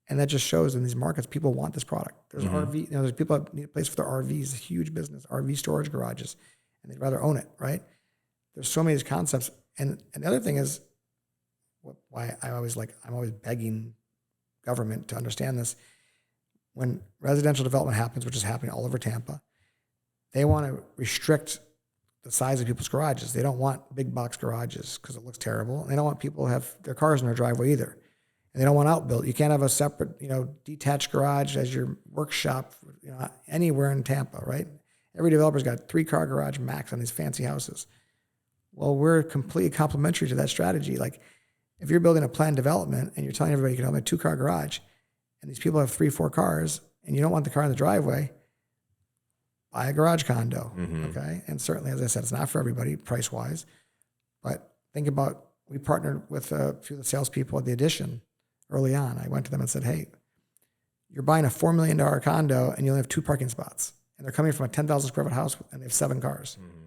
And that just shows in these markets, people want this product. There's RV, there's people that need a place for their RVs, a huge business, RV storage garages, and they'd rather own it, right? There's so many of these concepts. And the other thing is, why I'm always begging government to understand this. When residential development happens, which is happening all over Tampa, they want to restrict the size of people's garages. They don't want big box garages because it looks terrible. And they don't want people to have their cars in their driveway either. And they don't want outbuilt. You can't have a separate, detached garage as your workshop, anywhere in Tampa, right? Every developer's got 3-car garage max on these fancy houses. Well, we're completely complementary to that strategy. Like, if you're building a planned development and you're telling everybody you can have a 2-car garage, and these people have 3-4 cars, and you don't want the car in the driveway, buy a garage condo, okay? And certainly, as I said, it's not for everybody price-wise, but think about, we partnered with a few of the salespeople at the Addition early on. I went to them and said, hey, you're buying a $4 million condo, and you only have 2 parking spots, and they're coming from a 10,000 square foot house, and they have 7 cars. Mm-hmm.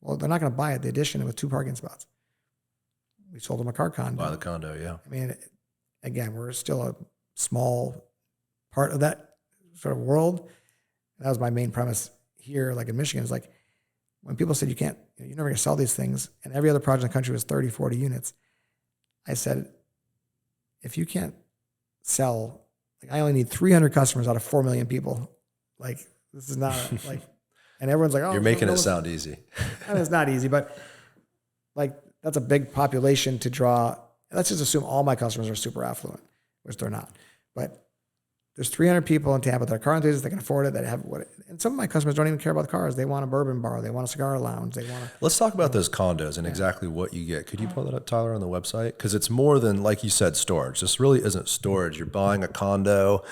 Well, they're not going to buy it, the Addition, with 2 parking spots. We sold them a car condo. Buy the condo, yeah. I mean, again, we're still a small part of that sort of world. That was my main premise here, like in Michigan, is like when people said you're never going to sell these things, and every other project in the country was 30, 40 units. I said, if you can't sell, I only need 300 customers out of 4 million people. Like, this is not and everyone's like, oh, you're making it sound easy. And it's not easy, but that's a big population to draw. Let's just assume all my customers are super affluent, which they're not. But there's 300 people in Tampa that are car enthusiasts that can afford it, that have what, and some of my customers don't even care about the cars. They want a bourbon bar, they want a cigar lounge, they want. Let's talk about those condos and exactly what you get. Could you pull that up, Tyler, on the website? Because it's more than, like you said, storage. This really isn't storage. You're buying a condo.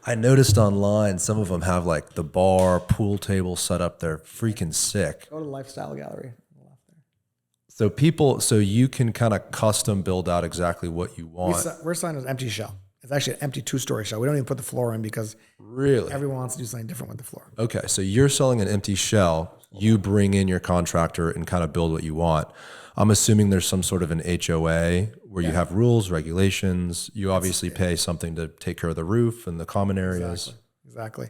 I noticed online some of them have like the bar, pool table set up. They're freaking sick. Go to the lifestyle gallery. So you can kind of custom build out exactly what you want. We're selling an empty shell. It's actually an empty 2-story shell. We don't even put the floor in because really everyone wants to do something different with the floor. Okay, so you're selling an empty shell. You bring in your contractor and kind of build what you want. I'm assuming there's some sort of an HOA where you have rules, regulations. You obviously pay something to take care of the roof and the common areas. Exactly.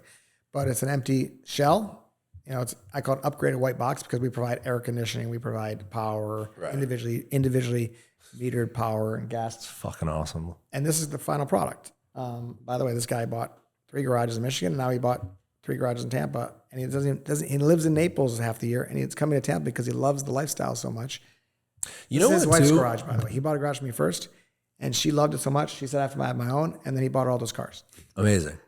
But it's an empty shell. You know, I call it upgraded white box because we provide air conditioning, we provide power, individually metered power and gas. It's fucking awesome. And this is the final product. By the way, this guy bought 3 garages in Michigan, and now he bought 3 garages in Tampa. And he lives in Naples half the year, and he's coming to Tampa because he loves the lifestyle so much. You know what? His wife's garage, by the way. He bought a garage from me first, and she loved it so much. She said, I have to buy my own, and then he bought all those cars. Amazing.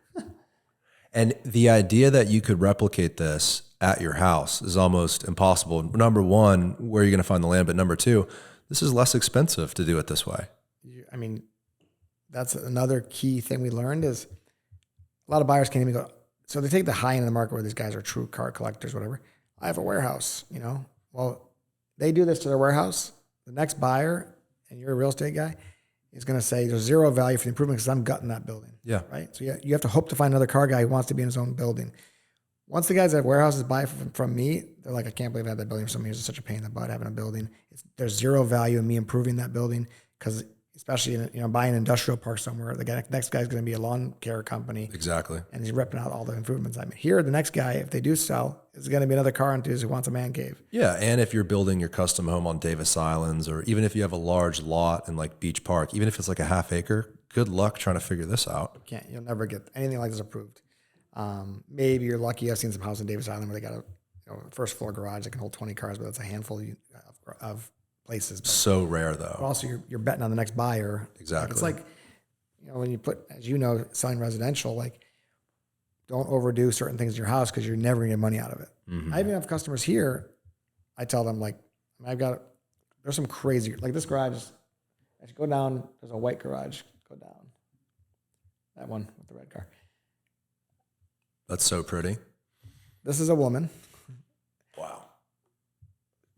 And the idea that you could replicate this at your house is almost impossible. Number one, where are you going to find the land? But number two, this is less expensive to do it this way. I mean, that's another key thing we learned is a lot of buyers can't even go. So they take the high end of the market where these guys are true car collectors, whatever. I have a warehouse, you know. Well, they do this to their warehouse. The next buyer, and you're a real estate guy, is going to say there's zero value for the improvement because I'm gutting that building. Yeah. Right. So you have to hope to find another car guy who wants to be in his own building. Once the guys at warehouses buy from me, they're like, I can't believe I had that building for some years. It's such a pain in the butt having a building. There's zero value in me improving that building because especially in, buying an industrial park somewhere, the next guy's going to be a lawn care company. Exactly. And he's ripping out all the improvements. I mean, here, the next guy, if they do sell, is going to be another car enthusiast who wants a man cave. Yeah. And if you're building your custom home on Davis Islands, or even if you have a large lot in like Beach Park, even if it's like a half acre, good luck trying to figure this out. You'll never get anything like this approved. Maybe you're lucky. I've seen some houses in Davis Island where they got a first floor garage that can hold 20 cars, but that's a handful of places. But so rare though. Also, you're betting on the next buyer. Exactly. It's like, when you put, as you know, selling residential, like don't overdo certain things in your house because you're never gonna get money out of it. Mm-hmm. I even have customers here. I tell them like, there's some crazy, like this garage, as you go down, there's a white garage, go down. That one with the red car. That's so pretty. This is a woman. Wow.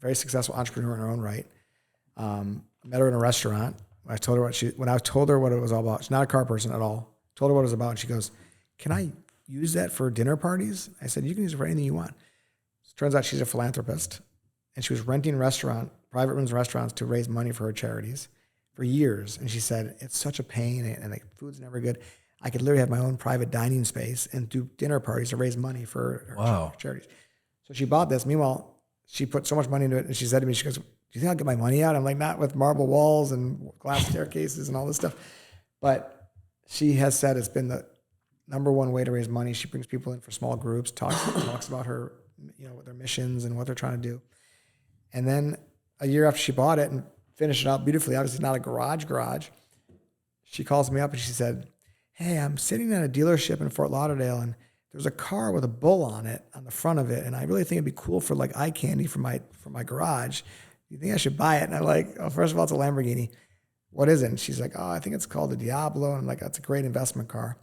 Very successful entrepreneur in her own right. Met her in a restaurant. When I told her what it was all about, she's not a car person at all. Told her what it was about, and she goes, "Can I use that for dinner parties?" I said, "You can use it for anything you want." So turns out she's a philanthropist, and she was renting private rooms, restaurants to raise money for her charities for years. And she said, "It's such a pain, and the food's never good. I could literally have my own private dining space and do dinner parties to raise money for her charities." So she bought this. Meanwhile, she put so much money into it, and she said to me, she goes, "Do you think I'll get my money out?" I'm like, "Not with marble walls and glass staircases and all this stuff." But she has said it's been the number one way to raise money. She brings people in for small groups, talks about her, their missions and what they're trying to do. And then a year after she bought it and finished it up beautifully, obviously not a garage, she calls me up and she said, "Hey, I'm sitting at a dealership in Fort Lauderdale, and there's a car with a bull on it on the front of it, and I really think it'd be cool for like eye candy for my garage. Do you think I should buy it?" And I'm like, "Oh, first of all, it's a Lamborghini. What is it?" And she's like, "Oh, I think it's called the Diablo." And I'm like, "That's a great investment car."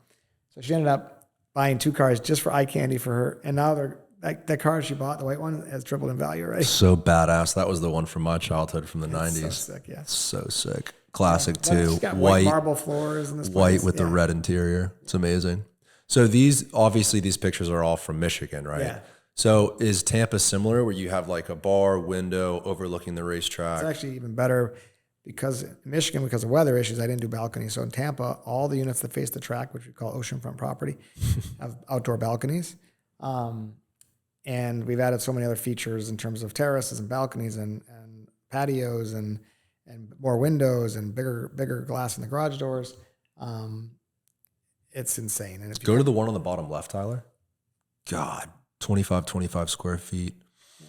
So she ended up buying 2 cars just for eye candy for her, and now they're like that car she bought, the white one, has tripled in value, right? So badass. That was the one from my childhood from the 90s. So sick, yeah. So sick. Classic too. She's got white marble floors in this place. White with the red interior. It's amazing. So these pictures are all from Michigan, right? Yeah. So is Tampa similar where you have like a bar window overlooking the racetrack? It's actually even better because in Michigan, because of weather issues, I didn't do balconies. So in Tampa, all the units that face the track, which we call oceanfront property, have outdoor balconies. And we've added so many other features in terms of terraces and balconies and patios and more windows and bigger glass in the garage doors. It's insane. And go to the one on the bottom left, Tyler. God, 25 square feet. Yeah.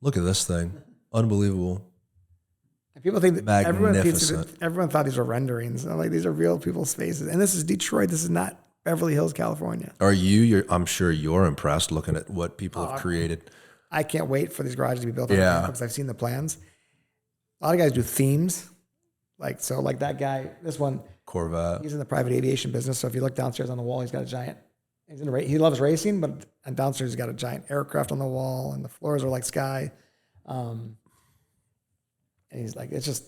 Look at this thing. Unbelievable. And people think that magnificent. everyone thought these were renderings. I'm like, these are real people's faces. And this is Detroit. This is not Beverly Hills, California. I'm sure you're impressed looking at what people have created. I can't wait for these garages to be built on Yeah. because I've seen the plans. A lot of guys do themes. Like that guy, this one, Corvette. he's in the private aviation business. So if you look downstairs on the wall, he's got a giant, he loves racing, but downstairs he's got a giant aircraft on the wall and the floors are like sky. And he's like, it's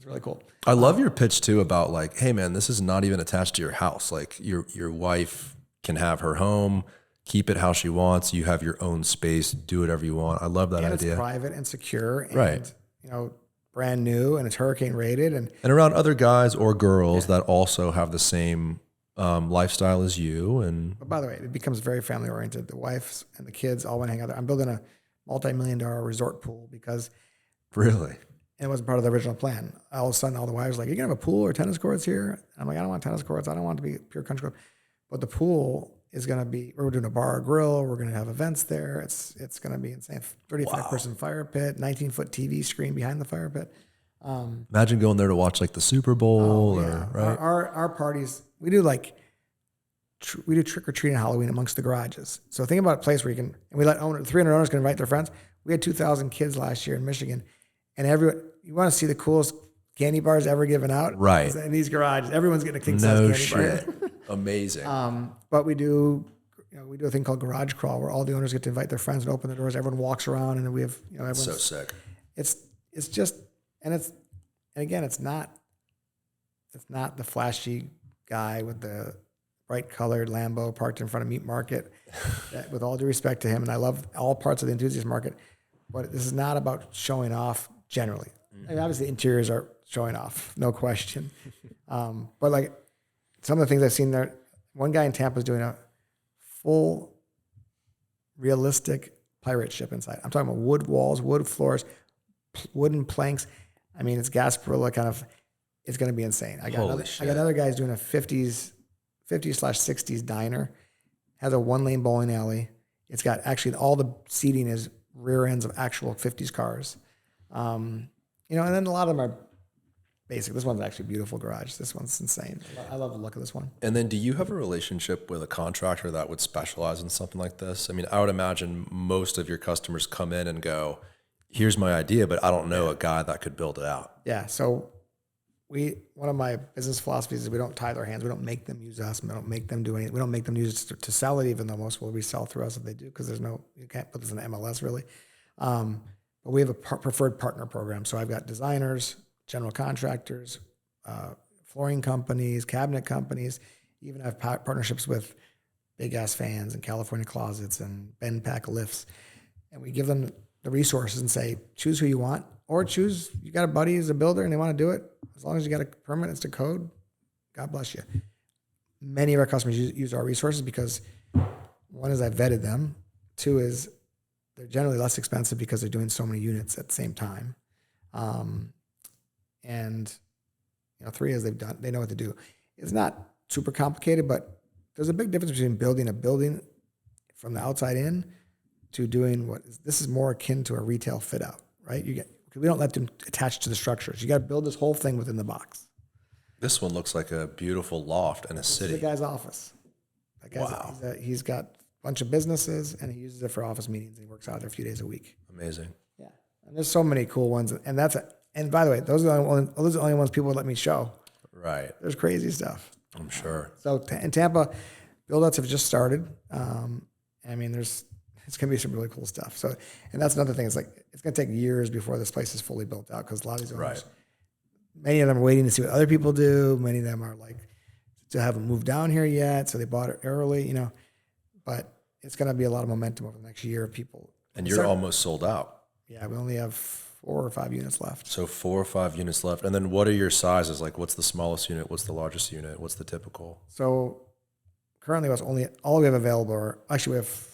really cool. I love your pitch too about like, hey man, this is not even attached to your house. Like your wife can have her home, keep it how she wants. You have your own space, do whatever you want. I love that idea. It's private and secure and, right. Brand new, and it's hurricane rated. And around other guys or girls that also have the same lifestyle as you. But by the way, it becomes very family oriented. The wives and the kids all want to hang out there. I'm building a multi-million-dollar resort pool because really, it wasn't part of the original plan. All of a sudden, all the wives were like, "You're gonna have a pool or tennis courts here?" And I'm like, "I don't want tennis courts. I don't want it to be a pure country club." But the pool is gonna be. We're doing a bar grill. We're gonna have events there. It's gonna be insane. 35-person fire pit, 19-foot TV screen behind the fire pit. Imagine going there to watch like the Super Bowl right? Our parties, we do trick or treat on Halloween amongst the garages. So think about a place where and we let 300 owners can invite their friends. We had 2,000 kids last year in Michigan, and you want to see the coolest candy bars ever given out, right? In these garages, everyone's getting a king size candy bar. Amazing. But we do a thing called garage crawl where all the owners get to invite their friends and open the doors. Everyone walks around, and then we have everyone's so sick. It's just again, it's not the flashy guy with the bright colored Lambo parked in front of Meat Market. With all due respect to him, and I love all parts of the enthusiast market, but this is not about showing off generally. I mean, obviously, interiors are showing off, no question. But like some of the things I've seen there, one guy in Tampa is doing a full realistic pirate ship inside. I'm talking about wood walls, wood floors, wooden planks. I mean, it's Gasparilla kind of. It's going to be insane. I got another guy who's doing a 50s/60s diner. Has a 1-lane bowling alley. It's got actually all the seating is rear ends of actual 50s cars. And then a lot of them are basic. This one's actually a beautiful garage. This one's insane. I love the look of this one. And then do you have a relationship with a contractor that would specialize in something like this? I mean, I would imagine most of your customers come in and go, here's my idea, but I don't know a guy that could build it out. Yeah. So one of my business philosophies is we don't tie their hands. We don't make them use us. We don't make them do anything. We don't make them use it to sell it, even though most will resell through us if they do, because you can't put this in the MLS really. But we have a preferred partner program. So I've got designers, general contractors, flooring companies, cabinet companies, even have partnerships with Big Ass Fans and California Closets and Ben Pack Lifts. And we give them the resources and say, choose who you want, or choose, you got a buddy who's a builder and they want to do it. As long as you got a permit, it's to code, God bless you. Many of our customers use our resources because one is I vetted them. Two is they're generally less expensive because they're doing so many units at the same time. And three is they know what to do. It's not super complicated, but there's a big difference between building a building from the outside in to doing this is more akin to a retail fit out, right? We don't let them attach to the structures. You got to build this whole thing within the box. This one looks like a beautiful loft in a city. This is the guy's office. Wow. He's got a bunch of businesses and he uses it for office meetings. And he works out there a few days a week. Amazing. Yeah. And there's so many cool ones. And by the way, those are the only ones people would let me show. Right. There's crazy stuff. I'm sure. So in Tampa, build-outs have just started. I mean, it's going to be some really cool stuff. So, and that's another thing. It's like, it's going to take years before this place is fully built out because a lot of these owners, many of them are waiting to see what other people do. Many of them are like, still haven't moved down here yet. So they bought it early, but it's going to be a lot of momentum over the next year of people. And you're almost sold out. Yeah. We only have 4 or 5 units left. So 4 or 5 units left. And then what are your sizes? Like what's the smallest unit? What's the largest unit? What's the typical? So currently all we have available are, actually we have,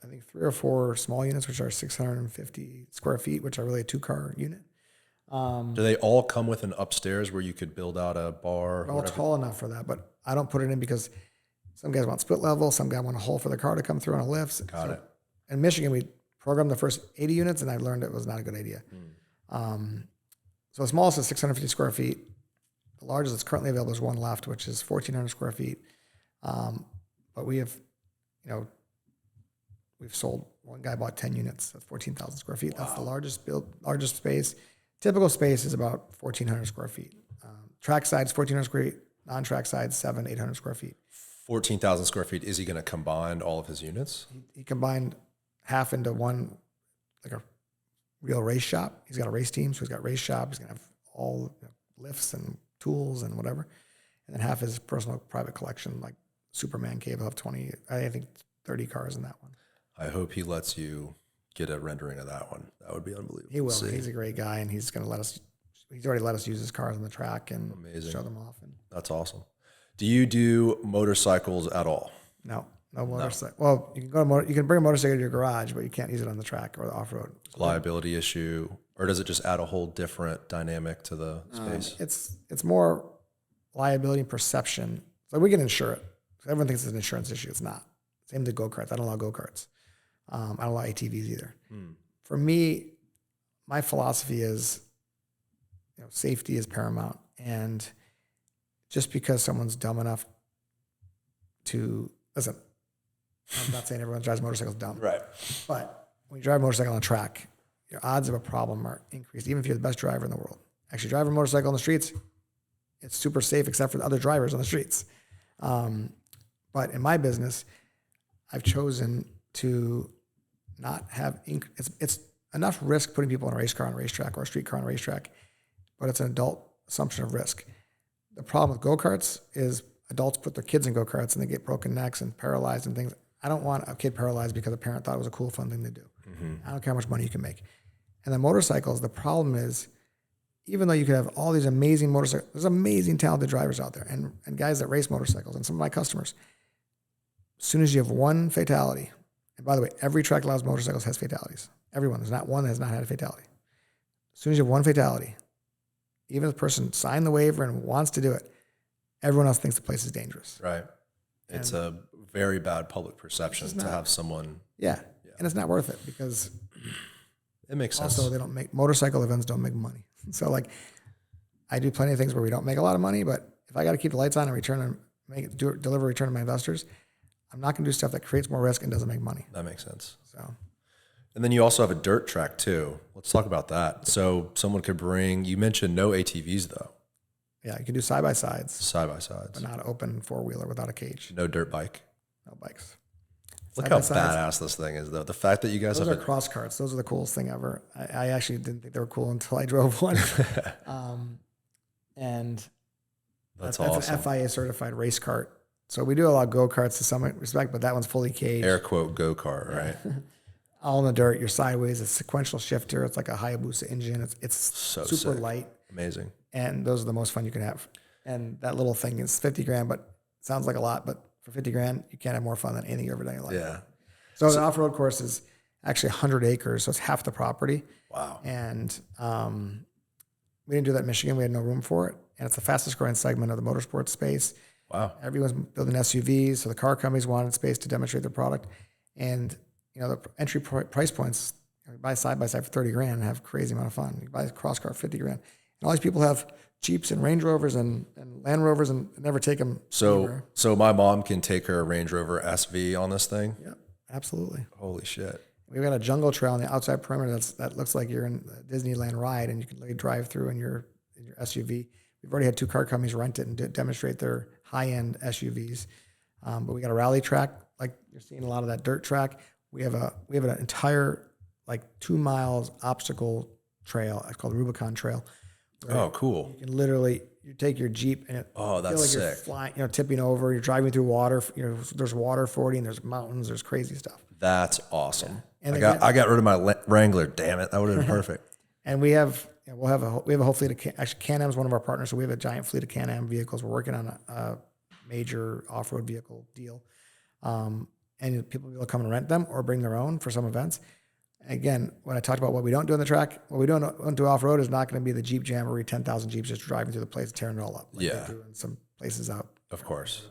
I think 3 or 4 small units, which are 650 square feet, which are really a 2-car unit. Do they all come with an upstairs where you could build out a bar? They're all tall enough for that, but I don't put it in because some guys want split level, some guys want a hole for the car to come through on a lift. Got it. In Michigan, we programmed the first 80 units, and I learned it was not a good idea. So the smallest is 650 square feet. The largest that's currently available is one left, which is 1,400 square feet. But we have, we've sold, one guy bought 10 units. That's 14,000 square feet. Wow. That's the largest space. Typical space is about 1,400 square feet. Track side's 1,400 square feet. Non-track side's 800 square feet. 14,000 square feet. Is he going to combine all of his units? He combined half into one, like a real race shop. He's got a race team, so he's got race shop. He's going to have all lifts and tools and whatever. And then half his personal private collection, like Superman cave. He'll have 20, I think 30 cars in that one. I hope he lets you get a rendering of that one. That would be unbelievable. He will. He's a great guy, and he's going to let us. He's already let us use his cars on the track and show them off. And that's awesome. Do you do motorcycles at all? No motorcycle. No. Well, you can go to you can bring a motorcycle to your garage, but you can't use it on the track or the off road. Liability issue, or does it just add a whole different dynamic to the space? It's more liability and perception. So we can insure it. Everyone thinks it's an insurance issue. It's not. Same with go-karts. I don't allow go-karts. I don't allow ATVs either. For me, my philosophy is, safety is paramount. And just because someone's dumb enough to, listen, I'm not saying everyone who drives motorcycles dumb. Right. But when you drive a motorcycle on a track, your odds of a problem are increased, even if you're the best driver in the world. Actually, driving a motorcycle on the streets, it's super safe except for the other drivers on the streets. But in my business, I've chosen to not have, it's enough risk putting people in a race car on a racetrack or a street car on a racetrack, but it's an adult assumption of risk. The problem with go-karts is adults put their kids in go-karts and they get broken necks and paralyzed and things. I don't want a kid paralyzed because a parent thought it was a cool, fun thing to do. I don't care how much money you can make. And the motorcycles, the problem is, even though you could have all these amazing motorcycles, there's amazing talented drivers out there and guys that race motorcycles and some of my customers. As soon as you have one fatality, and by the way, every track that allows motorcycles has fatalities. Everyone. There's not one that has not had a fatality. As soon as you have one fatality, even if the person signed the waiver and wants to do it, everyone else thinks the place is dangerous. Right. It's a very bad public perception to have someone. Yeah. And it's not worth it because it makes sense. Also, motorcycle events don't make money. So I do plenty of things where we don't make a lot of money, but if I got to keep the lights on and deliver return to my investors, I'm not going to do stuff that creates more risk and doesn't make money. That makes sense. So, and then you also have a dirt track too. Let's talk about that. So someone could bring, you mentioned no ATVs though. Yeah, you can do side-by-sides. Side-by-sides. But not open four-wheeler without a cage. No dirt bike. No bikes. Look how badass this thing is though. The fact that you guys have cross carts. Those are the coolest thing ever. I actually didn't think they were cool until I drove one. And that's awesome. An FIA certified race cart. So we do a lot of go-karts to some respect, but that one's fully caged. Air quote go-kart, right? All in the dirt. You're sideways. It's a sequential shifter. It's like a Hayabusa engine. It's so super sick. Light. Amazing. And those are the most fun you can have. And that little thing is $50,000, but it sounds like a lot, but for $50,000, you can't have more fun than anything you ever done in your life. Yeah. So the off-road course is actually 100 acres, so it's half the property. Wow. And we didn't do that in Michigan. We had no room for it. And it's the fastest growing segment of the motorsports space. Wow. Everyone's building SUVs, so the car companies wanted space to demonstrate their product. And, the entry price points, you buy side-by-side for $30,000 and have a crazy amount of fun. You buy a cross car for $50,000. And all these people have Jeeps and Range Rovers and Land Rovers and never take them anywhere. So my mom can take her Range Rover SV on this thing? Yep, absolutely. Holy shit. We've got a jungle trail on the outside perimeter that looks like you're in a Disneyland ride, and you can literally drive through in your SUV. We've already had 2 car companies rent it and demonstrate their high-end SUVs. But we got a rally track, like you're seeing a lot of that dirt track. We have an entire 2 miles obstacle trail. It's called the Rubicon Trail. Oh, cool. You can literally, you take your Jeep and that's sick. You're flying, tipping over, you're driving through water, there's water fording, there's mountains, there's crazy stuff. That's awesome. Yeah. And I got rid of my Wrangler, damn it. That would have been perfect. And we have a whole fleet of, actually Can-Am is one of our partners, so we have a giant fleet of Can-Am vehicles. We're working on a major off-road vehicle deal. And people will come and rent them or bring their own for some events. Again, when I talked about what we don't do on the track, what we don't do off-road is not going to be the Jeep Jamboree, 10,000 Jeeps just driving through the place, tearing it all up. Like they do in some places out. Of course.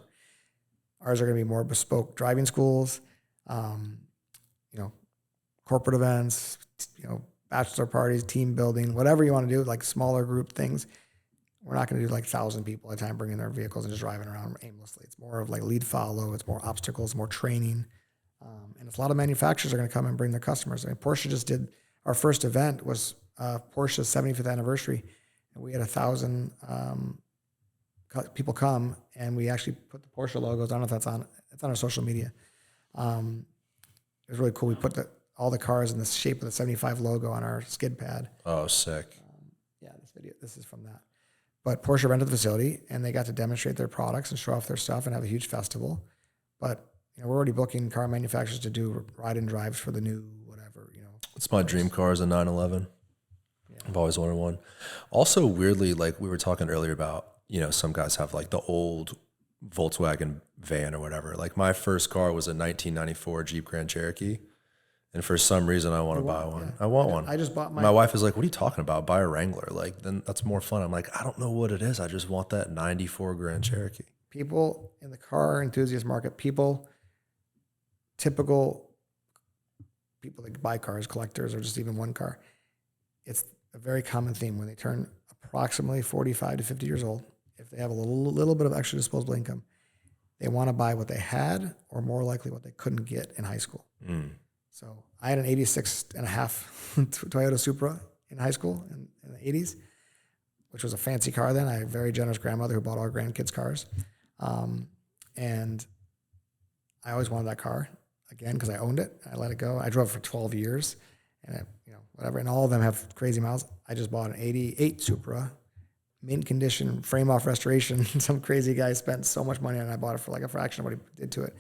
Ours are going to be more bespoke driving schools, corporate events, bachelor parties, team building, whatever you want to do, like smaller group things. we're not going to do like 1,000 people at a time bringing their vehicles and just driving around aimlessly. It's more of like lead follow. It's more obstacles, more training. And it's a lot of manufacturers are going to come and bring their customers. I mean, Porsche just did, our first event was Porsche's 75th anniversary. And we had 1,000 people come, and we actually put the Porsche logos. I don't know if it's on our social media. It was really cool. We put all the cars in the shape of the 75 logo on our skid pad. Oh, sick. This is from that. But Porsche rented the facility, and they got to demonstrate their products and show off their stuff and have a huge festival. But we're already booking car manufacturers to do ride and drives for the new whatever. It's my dream car is a 911. Yeah. I've always wanted one. Also, weirdly, like we were talking earlier about, some guys have like the old Volkswagen van or whatever. Like my first car was a 1994 Jeep Grand Cherokee. And for some reason, I want to buy one. Yeah. I want one. I just bought my wife is like, what are you talking about? Buy a Wrangler. Like, then that's more fun. I'm like, I don't know what it is. I just want that 94 Grand Cherokee. People in the car enthusiast market, typical people that buy cars, collectors, or just even one car, it's a very common theme when they turn approximately 45 to 50 years old. If they have a little bit of extra disposable income, they want to buy what they had, or more likely what they couldn't get in high school. So I had an 86 and a half Toyota Supra in high school in the 80s, which was a fancy car then. I had a very generous grandmother who bought all our grandkids' cars. And I always wanted that car, again, because I owned it. I let it go. I drove it for 12 years, and whatever. And all of them have crazy miles. I just bought an 88 Supra, mint condition, frame off restoration. Some crazy guy spent so much money on it. I bought it for like a fraction of what he did to it.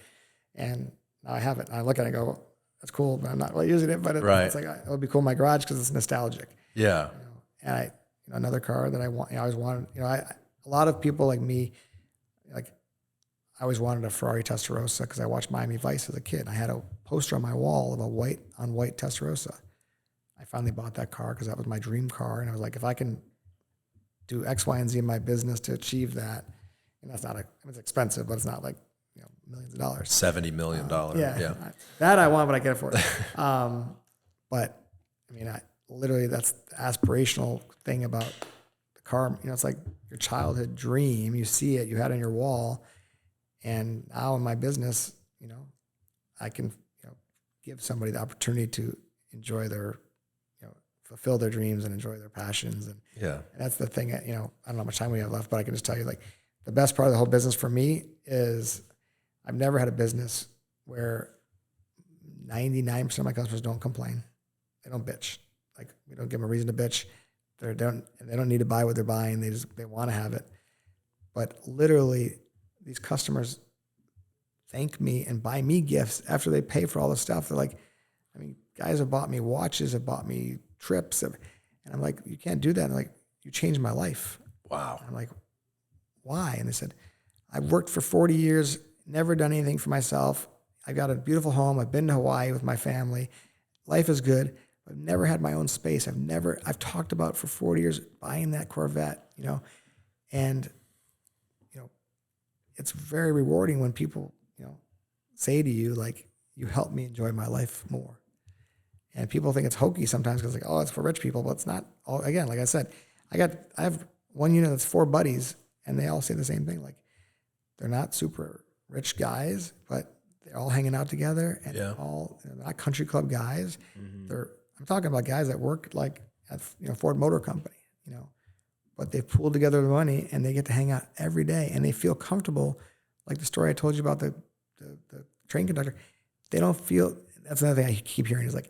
And now I have it. And I look at it and go, that's cool, but I'm not really using it. But it's like, it would be cool in my garage because it's nostalgic. Yeah. And another car that I want, I always wanted, a lot of people like me, like I always wanted a Ferrari Testarossa because I watched Miami Vice as a kid. I had a poster on my wall of a white on white Testarossa. I finally bought that car because that was my dream car. And I was like, if I can do X, Y, and Z in my business to achieve that, and that's not it's expensive, but it's not like, millions of dollars. $70 million. Yeah. That I want, but I can't afford it. But I mean, literally that's the aspirational thing about the car. It's like your childhood dream. You see it, you had it on your wall. And now in my business, I can, give somebody the opportunity to enjoy their, fulfill their dreams and enjoy their passions. And that's the thing that, I don't know how much time we have left, but I can just tell you, like, the best part of the whole business for me is I've never had a business where 99% of my customers don't complain. They don't bitch. Like, we don't give them a reason to bitch. They don't need to buy what they're buying. They want to have it. But literally, these customers thank me and buy me gifts after they pay for all the stuff. They're like, guys have bought me watches, have bought me trips. And I'm like, you can't do that. And they're like, you changed my life. Wow. And I'm like, why? And they said, I've worked for 40 years, never done anything for myself. I've got a beautiful home. I've been to Hawaii with my family. Life is good. I've never had my own space. I've talked about for 40 years buying that Corvette, and, it's very rewarding when people, say to you, like, you helped me enjoy my life more. And people think it's hokey sometimes because, like, oh, it's for rich people, but it's not. Again, like I said, I have one unit that's 4 buddies, and they all say the same thing. Like, they're not super rich guys, but they're all hanging out together, and they're not country club guys. Mm-hmm. I'm talking about guys that work like at Ford Motor Company, but they've pooled together the money and they get to hang out every day and they feel comfortable. Like the story I told you about the train conductor, they don't feel. That's another thing I keep hearing is like,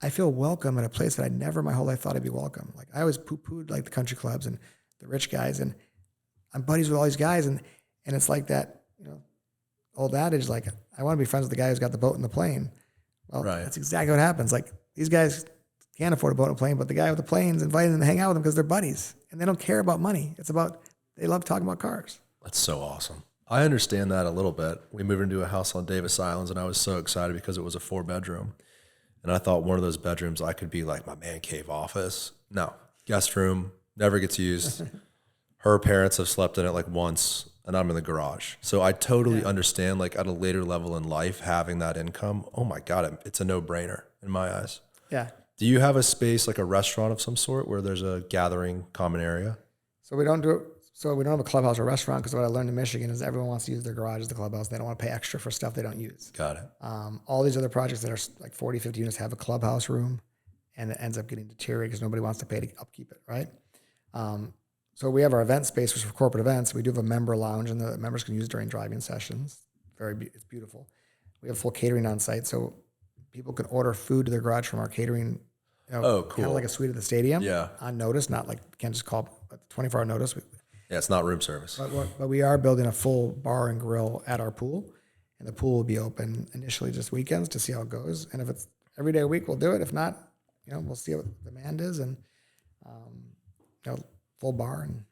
I feel welcome at a place that I never my whole life thought I'd be welcome. Like, I always poo-pooed like the country clubs and the rich guys, and I'm buddies with all these guys, and it's like that, old adage, like, I want to be friends with the guy who's got the boat and the plane. Well, That's exactly what happens. Like, these guys can't afford a boat and a plane, but the guy with the plane's inviting them to hang out with them because they're buddies, and they don't care about money. It's about, they love talking about cars. That's so awesome. I understand that a little bit. We moved into a house on Davis Islands, and I was so excited because it was a 4-bedroom. And I thought one of those bedrooms I could be like my man cave office. No, guest room, never gets used. Her parents have slept in it like once, and I'm in the garage. So I totally understand, like, at a later level in life, having that income. Oh my God, it's a no-brainer in my eyes. Yeah. Do you have a space, like a restaurant of some sort, where there's a gathering common area? So we don't do it. So we don't have a clubhouse or restaurant because what I learned in Michigan is everyone wants to use their garage as the clubhouse. They don't want to pay extra for stuff they don't use. Got it. All these other projects that are like 40, 50 units have a clubhouse room, and it ends up getting deteriorated because nobody wants to pay to upkeep it, right? So we have our event space, which is for corporate events. We do have a member lounge, and the members can use during driving sessions. It's beautiful. We have full catering on site, so people can order food to their garage from our catering. Oh, cool. Kind of like a suite at the stadium. Yeah. On notice, not like you can't just call 24-hour notice. Yeah, it's not room service. But we are building a full bar and grill at our pool, and the pool will be open initially just weekends to see how it goes. And if it's every day a week, we'll do it. If not, we'll see what the demand is, and full bar. And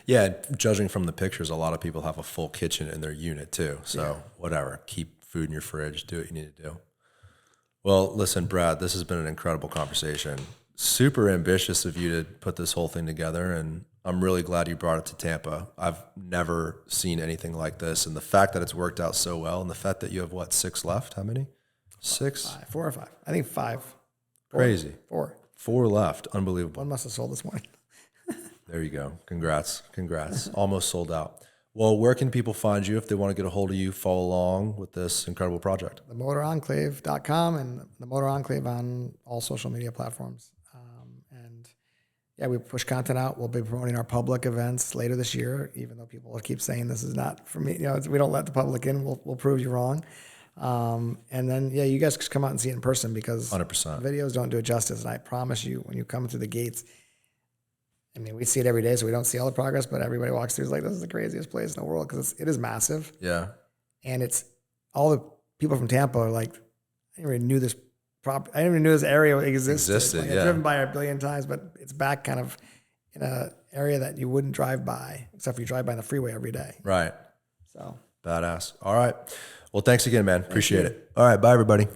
yeah, judging from the pictures, a lot of people have a full kitchen in their unit too. So whatever, keep food in your fridge. Do what you need to do. Well, listen, Brad, this has been an incredible conversation. Super ambitious of you to put this whole thing together, and I'm really glad you brought it to Tampa. I've never seen anything like this, and the fact that it's worked out so well, and the fact that you have, 6 left? How many? 6? 4 or 5. I think 5. Crazy. 4. 4 left. Unbelievable. One must have sold this morning. There you go. Congrats. Almost sold out. Well, where can people find you if they want to get a hold of you, follow along with this incredible project? TheMotorEnclave.com and the Motor Enclave on all social media platforms. We push content out. We'll be promoting our public events later this year, even though people keep saying this is not for me. We don't let the public in. We'll prove you wrong. And then, you guys can come out and see it in person because 100%. Videos don't do it justice. And I promise you, when you come through the gates, I mean, we see it every day, so we don't see all the progress, but everybody walks through is like, this is the craziest place in the world because it is massive. Yeah. And it's all the people from Tampa are like, I didn't even knew this area existed. I've driven by it a billion times, but it's back kind of in an area that you wouldn't drive by, except for you drive by on the freeway every day. Right. So badass. All right. Well, thanks again, man. Appreciate it. All right. Bye, everybody.